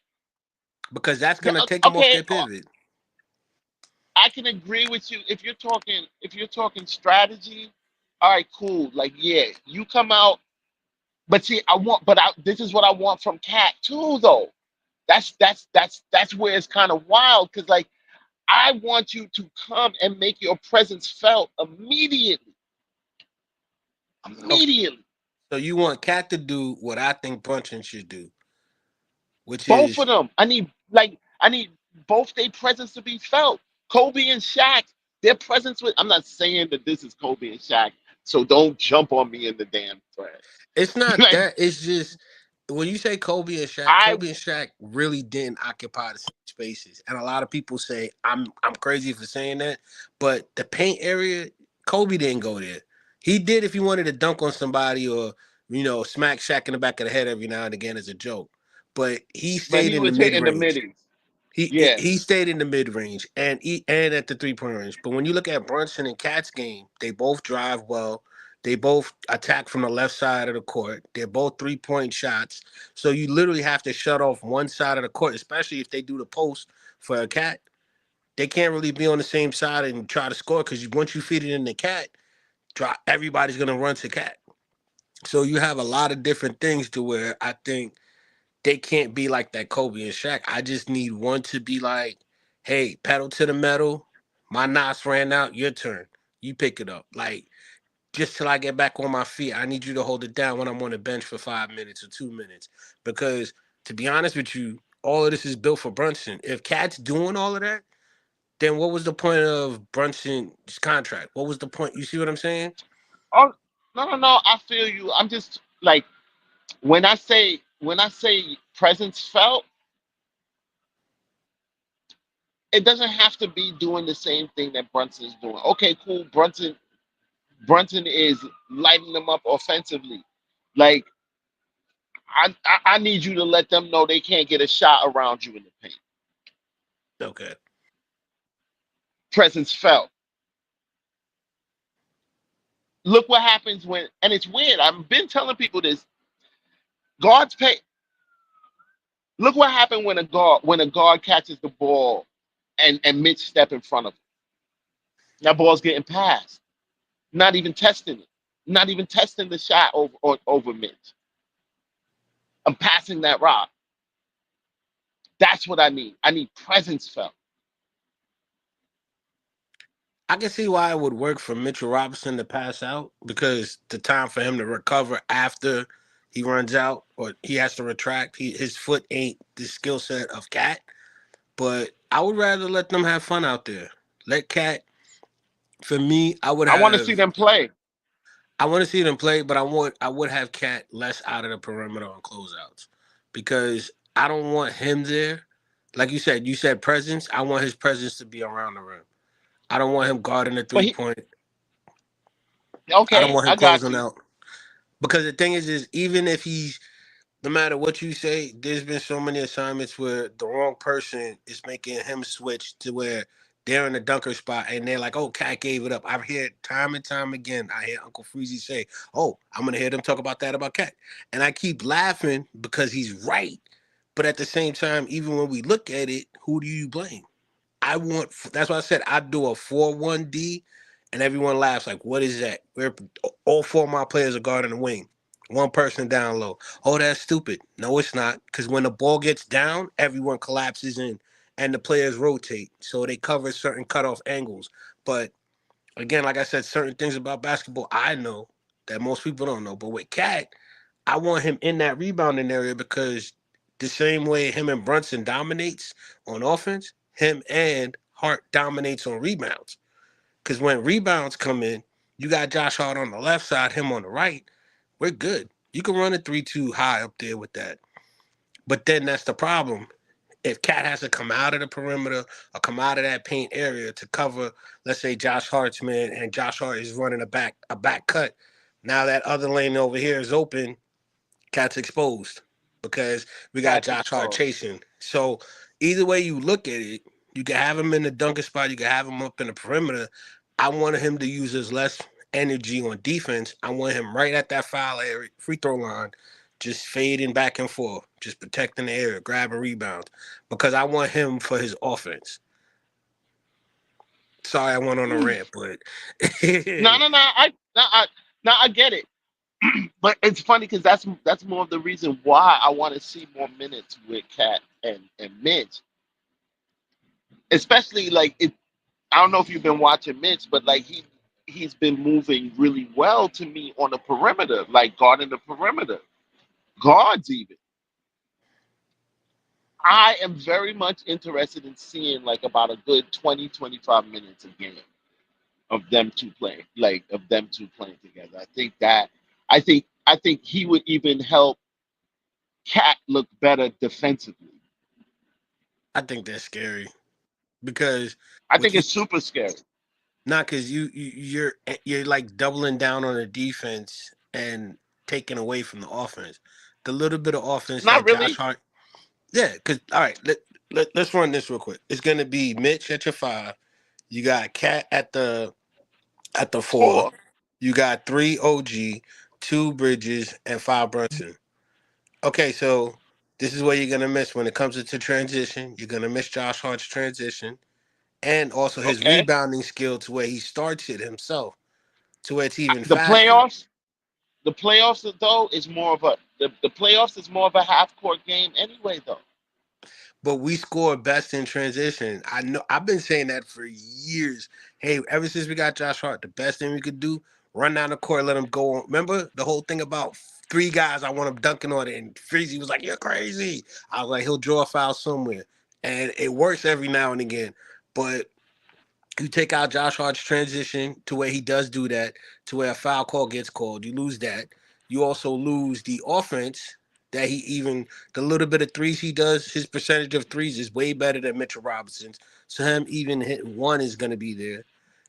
because that's Yeah, gonna take them off okay. their pivot. I can agree with you if you're talking strategy. All right, cool. Like, yeah, you come out. But see, this is what I want from Cat too, though. That's where it's kind of wild because like I want you to come and make your presence felt immediately, Okay, immediately. so you want Cat to do what I think Brunson should do, which Both is of them. I need both their presence to be felt. Kobe and Shaq, their presence with. I'm not saying that this is Kobe and Shaq, so don't jump on me in the damn thread. it's not Like that. It's just when you say I Kobe and Shaq really didn't occupy the same spaces. And a lot of people say I'm crazy for saying that, but the paint area, Kobe didn't go there. He did if he wanted to dunk on somebody or smack Shaq in the back of the head every now and again as a joke. But he but stayed he in the was mid hitting the range. middies. Yeah. He stayed in the mid range and at the 3-point range. But when you look at Brunson and Cat's game, they both drive well. They both attack from the left side of the court. They're both 3-point shots. So you literally have to shut off one side of the court, especially if they do the post for a Cat. They can't really be on the same side and try to score because once you feed it in the Cat, everybody's gonna run to Cat. So you have a lot of different things to where I think they can't be like that Kobe and Shaq. I just need one to be like, hey, pedal to the metal. My knots ran out. Your turn. You pick it up. Like, just till I get back on my feet, I need you to hold it down when I'm on the bench for 5 minutes or 2 minutes. Because to be honest with you, all of this is built for Brunson. If Cat's doing all of that, then what was the point of Brunson's contract? What was the point? You see what I'm saying? Oh no, no, no. I feel you. I'm just like when I say presence felt, it doesn't have to be doing the same thing that Brunson's doing. Okay, cool. Brunson is lighting them up offensively. Like I need you to let them know they can't get a shot around you in the paint. Okay. Presence felt. Look what happens when, and it's weird. I've been telling people this. Guards pay. Look what happened when a guard catches the ball and Mitch step in front of him. That ball's getting passed. Not even testing it. Not even testing the shot over Mitch. I'm passing that rock. That's what I need. I need presence felt. I can see why it would work for Mitchell Robinson to pass out because the time for him to recover after he runs out or he has to retract, his foot ain't the skill set of Cat. But I would rather let them have fun out there. Let Cat, for me, I want to see them play. I want to see them play, but I would have Cat less out of the perimeter on closeouts because I don't want him there. Like you said presence. I want his presence to be around the rim. I don't want him guarding the But 3-point. I don't okay, want him I got closing you. out because the thing is even if he's no matter what you say, there's been so many assignments where the wrong person is making him switch to where they're in the dunker spot and they're like, "Oh, Cat gave it up." I've heard time and time again. I hear Uncle Freezy say, "Oh, I'm gonna hear them talk about that about Cat," and I keep laughing because he's right. But at the same time, even when we look at it, who do you blame? That's why I said I'd do a 4-1-D, and everyone laughs like, what is that? We're all four of my players are guarding the wing. One person down low. Oh, that's stupid. No, it's not. Because when the ball gets down, everyone collapses in and the players rotate. So they cover certain cutoff angles. But again, like I said, certain things about basketball I know that most people don't know. But with Cat, I want him in that rebounding area because the same way him and Brunson dominates on offense, him and Hart dominates on rebounds. Because when rebounds come in, you got Josh Hart on the left side, him on the right. We're good. You can run a 3-2 high up there with that. But then that's the problem. If Cat has to come out of the perimeter or come out of that paint area to cover, let's say Josh Hart's man, and Josh Hart is running a back cut. Now that other lane over here is open, Cat's exposed because we got Cat's Josh Hart exposed. chasing. So either way you look at it, you can have him in the dunker spot, you can have him up in the perimeter. I wanted him to use his less energy on defense. I want him right at that foul area, free throw line, just fading back and forth, just protecting the area, grabbing rebounds, because I want him for his offense. Sorry, I went on a rant, but No, no, no. No, I get it. But it's funny because that's more of the reason why I want to see more minutes with Cat and Mitch, especially like it. I don't know if you've been watching Mitch, but like he's been moving really well to me on the perimeter, like guarding the perimeter, guards even. I am very much interested in seeing like about a good 20, 25 minutes a game of them two playing, like of them two playing together. I think he would even help Cat look better defensively. I think that's scary because I what think you it's super scary. not because you're like doubling down on the defense and taking away from the offense. The little bit of offense Not that Josh really. Hart, yeah. Because all right, let's run this real quick. It's gonna be Mitch at your five. You got Cat at the four. Four. You got three OG, two Bridges, and five Brunson. Okay, so this is what you're gonna miss when it comes into transition. You're gonna miss Josh Hart's transition and also his Okay. rebounding skill to where he starts it himself to where it's even The faster. playoffs, the playoffs though is more of a the playoffs is more of a half court game anyway though. But we score best in transition. I know I've been saying that for years. Hey, ever since we got Josh Hart, the best thing we could do, run down the court, let him go on. Remember the whole thing about three guys I want him dunking on it, and Freezy was like, "You're crazy." I was like, he'll draw a foul somewhere. And it works every now and again. But you take out Josh Hart's transition to where he does do that, to where a foul call gets called. You lose that. You also lose the offense that he even the little bit of threes he does. His percentage of threes is way better than Mitchell Robinson's. So him even hitting one is going to be there.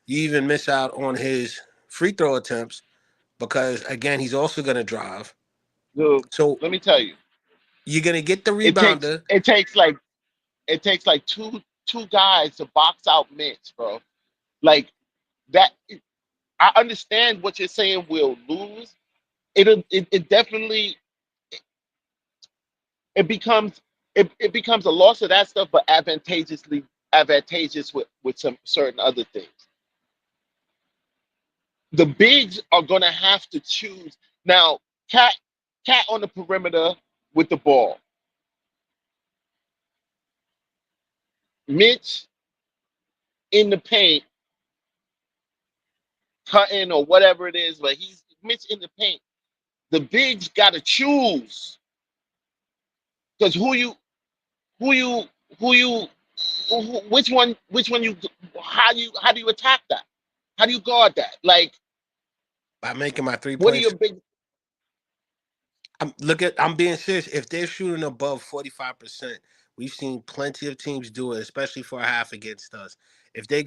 You even miss out on his free throw attempts because again he's also going to drive. Dude, So let me tell you, you're going to get the it takes rebounder, it takes like it takes like two guys to box out Mitch, bro. Like that. I understand what you're saying. We'll lose. It definitely it becomes it becomes a loss of that stuff, but advantageous with some certain other things. The bigs are gonna have to choose now. Cat cat on the perimeter with the ball. Mitch in the paint, cutting or whatever it is, but he's Mitch in the paint. The bigs got to choose because who you who you which one you how do you attack that? How do you guard that? Like by making my what are 3 points. your big I'm being serious. If they're shooting above 45%, we've seen plenty of teams do it, especially for a half against us. If they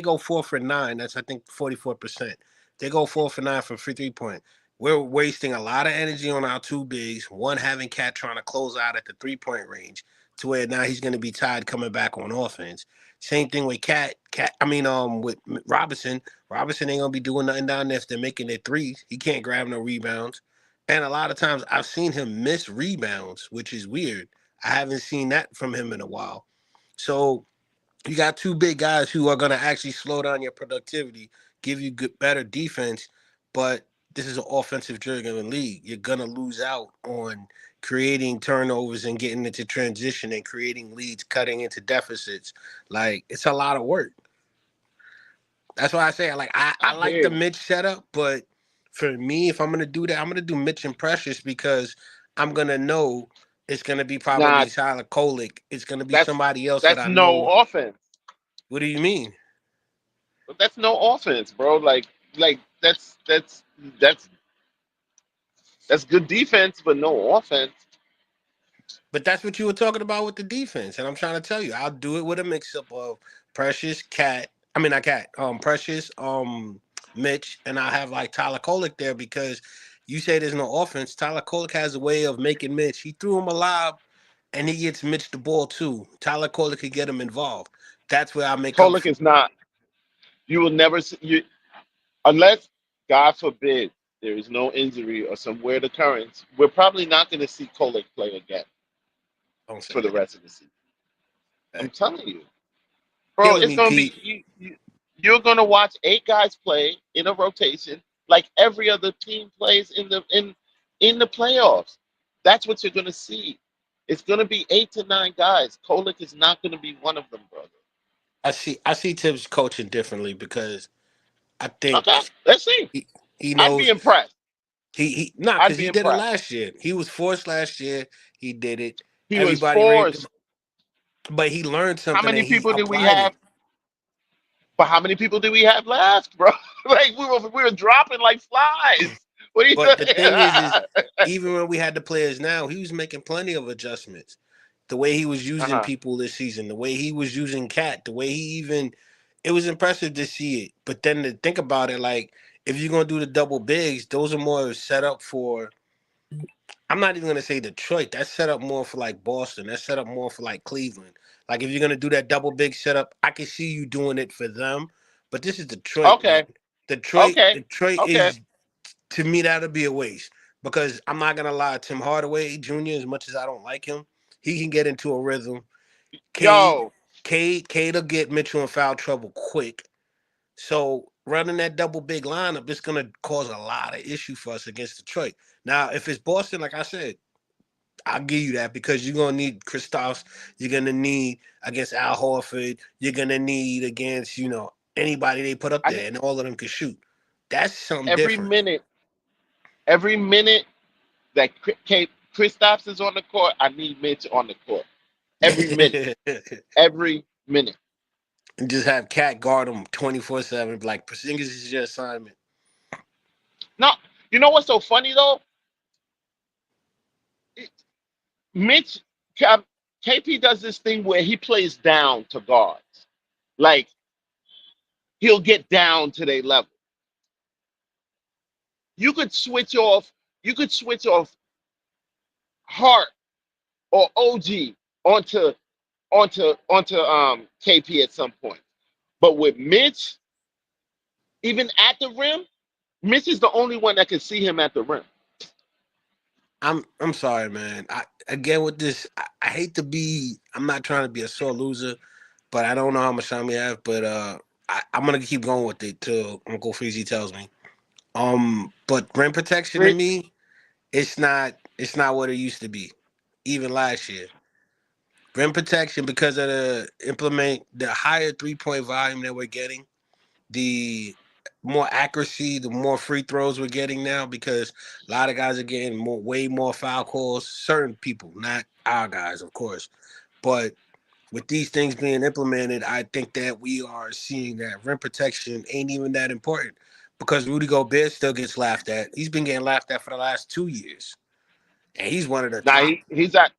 go 4 for 9, that's I think 44%. They go 4 for 9 from free 3 point. We're wasting a lot of energy on our two bigs. One having Cat trying to close out at the 3 point range to where now he's going to be tied coming back on offense. Same thing with with Robinson. Robinson ain't gonna be doing nothing down there if they're making their threes. He can't grab no rebounds. And a lot of times I've seen him miss rebounds, which is weird. I haven't seen that from him in a while. So you got two big guys who are going to actually slow down your productivity, give you better defense, but this is an offensive driven league. You're going to lose out on creating turnovers and getting into transition and creating leads, cutting into deficits. Like it's a lot of work. That's why I say I I like hear the you. Mitch setup, but for me, if I'm gonna do that, I'm gonna do Mitch and Precious because I'm gonna know it's gonna be Nah, probably Tyler Kolick. It's gonna be that's somebody else that that's I no know. offense. What do you mean? That's no offense, bro. Like that's that's good defense, but no offense. But that's what you were talking about with the defense, and I'm trying to tell you, I'll do it with a mix up of Precious, Cat. I mean, not Cat. Precious, Mitch, and I have like Tyler Kolick there because you say there's no offense. Tyler Kolick has a way of making Mitch. He threw him a lob, and he gets Mitch the ball too. Tyler Kolick could get him involved. That's where I make up Kolick for. is not. You will never see you unless God forbid there is no injury or some weird occurrence. We're probably not going to see Kolick play again Don't say for the that. rest of the season. I'm Hey, telling you, bro. killing It's me, going to be Pete. you're going to watch 8 guys play in a rotation. like every other team plays in the playoffs. That's what you're gonna see. It's gonna be 8 to 9 guys. Kolick is not gonna be one of them, brother. I see Tibbs coaching differently because I Okay, think let's see. he I'd be knows impressed. he not I'd because be he did it impressed. last year. He was forced last year. He did it. He was Everybody raved him, forced. but he learned How something many and he people did we applied have? it. But how many people did we have left, bro? Like we were dropping like flies. What do you But the thing is uh-huh. even when we had the players now, he was making plenty of adjustments. The way he was using people this season, the way he was using Cat, the way he even it was impressive to see it. But then to think about it, like if you're gonna do the double bigs, those are more set up for I'm not even gonna say Detroit. That's set up more for like Boston. That's set up more for like Cleveland. Like if you're gonna do that double big setup, I can see you doing it for them. But this is Detroit, man. Okay. Detroit, Okay. Detroit Okay. is to me that'll be a waste because I'm not gonna lie. Tim Hardaway Jr. As much as I don't like him, he can get into a rhythm. Cade, Yo, Cade'll get Mitchell in foul trouble quick. So running that double big lineup, it's gonna cause a lot of issue for us against Detroit. Now, if it's Boston, like I said, I'll give you that because you're gonna need Kristaps, you're gonna need against Al Horford, you're gonna need against anybody they put up I need there, and all of them can shoot. That's something every different. minute, every minute that Kristaps is on the court, I need Mitch on the court. Every minute. And Every minute. just have Cat guard them 24/7. Like Porzingis is your assignment. No, you know what's so funny though? It- Mitch KP does this thing where he plays down to guards. Like he'll get down to their level. You could switch off. You could switch off Hart or OG onto onto KP at some point. But with Mitch, even at the rim, Mitch is the only one that can see him at the rim. I'm sorry, man. I again with this, I hate to be. I'm not trying to be a sore loser, but I don't know how much time we have. But I'm gonna keep going with it till Uncle Freezy tells me. But rim protection to Re- me, it's not what it used to be, even last year. Rim protection because of the higher 3-point volume that we're getting, the more accuracy, the more free throws we're getting now because a lot of guys are getting way more foul calls. Certain people, not our guys, of course, but with these things being implemented, I think that we are seeing that rim protection ain't even that important because Rudy Gobert still gets laughed at. He's been getting laughed at for the last 2 years, and he's one of the now top. he's at.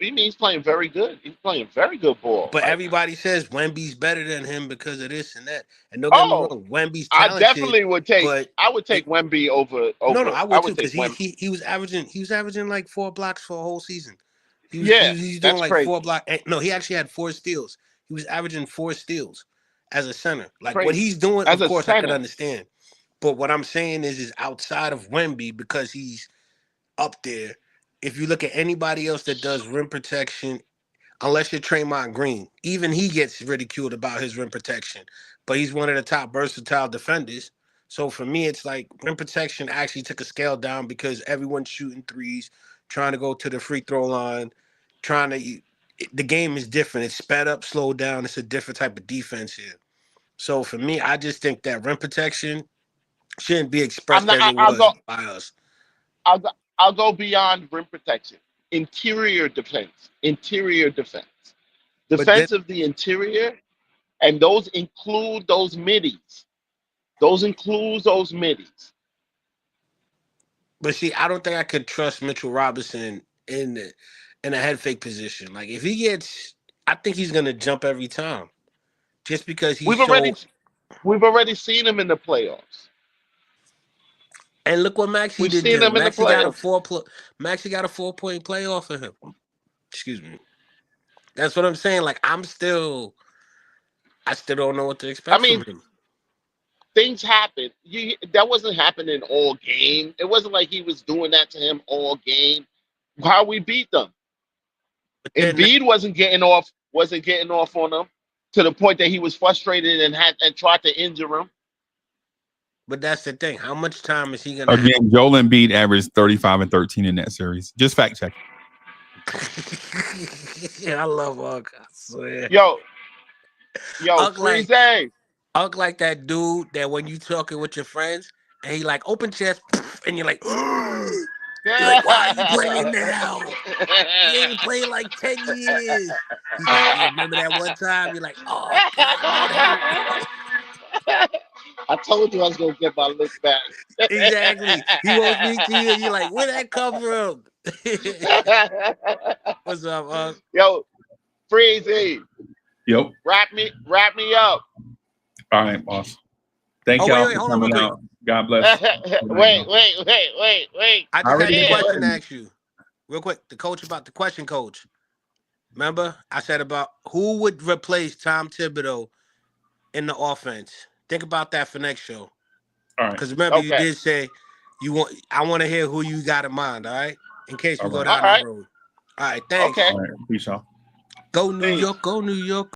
He means playing very good. He's playing very good ball But right now. everybody says Wemby's better than him because of this and that. And don't get me Oh, wrong, Wemby's I talented, definitely would take. but I would it, take Wemby over no, over. I I would too would because take he, Wemby. he he was averaging like 4 blocks for a whole season. He was he Yeah, was, he's doing that's like four crazy. block. No, he actually had 4 steals. He was averaging 4 steals as a center. Like what Crazy. he's doing, As of a course, I could center, understand. But what I'm saying is outside of Wemby because he's up there. If you look at anybody else that does rim protection unless you're Draymond Green. Even he gets ridiculed about his rim protection, but he's one of the top versatile defenders. So for me, it's like rim protection actually took a scale down because everyone's shooting threes, trying to go to the free throw line, trying to. The game is different. It's sped up, slowed down. It's a different type of defense here. So for me, I just think that rim protection shouldn't be I'm expressed not. as it I'll was go. by us. I'll go. I'll go beyond rim protection. Interior defense. Interior defense. But then, Defense of the interior, and those include those middies. Those includes those middies. but see, I don't think I could trust Mitchell Robinson in a head fake position. Like if he gets, I think he's gonna jump every time, just because he's We've already so. we've already seen him in the playoffs. And look what Maxie We've did seen to him. him in the playoffs. Maxie got a 4 point playoff for him. Excuse me. That's what I'm saying. Like I still don't know what to I expect from mean, him. things happen. That wasn't happening all game. It wasn't like he was doing that to him all game. How we beat them. But then Embiid wasn't getting off on them to the point that he was frustrated and tried to injure him. But that's the thing. How much time is he gonna Again, Joel Embiid averaged 35 and 13 in that series. Just fact check. Yeah, I love Unc. I swear. Yo, Unc Freeze. Unc like that dude that when you talking with your friends and he like open chest and you're like, you're like, why are you playing now? You ain't played like 10 years. He's like, yeah, remember that one time? You're like, oh God, Lord help me. I told you I was gonna get my look back. Exactly. He won't speak to you and you're like, where'd that come from? What's up, Unc? Yo, Freezy. Yep. Wrap me up. All right, boss. Thank Oh, y'all wait, for hold on real coming quick. out. God bless. Wait. I just had this question to Yeah. ask you. Real quick, the question, coach. Remember, I said about who would replace Tom Thibodeau in the offense. Think about that for next show. All right. Because remember, you Okay. did say I want to hear who you got in mind, all right? In case we All go right. down All that right. road. All right, thanks. Okay. All right. Peace, y'all. Go New Peace. York, go New York.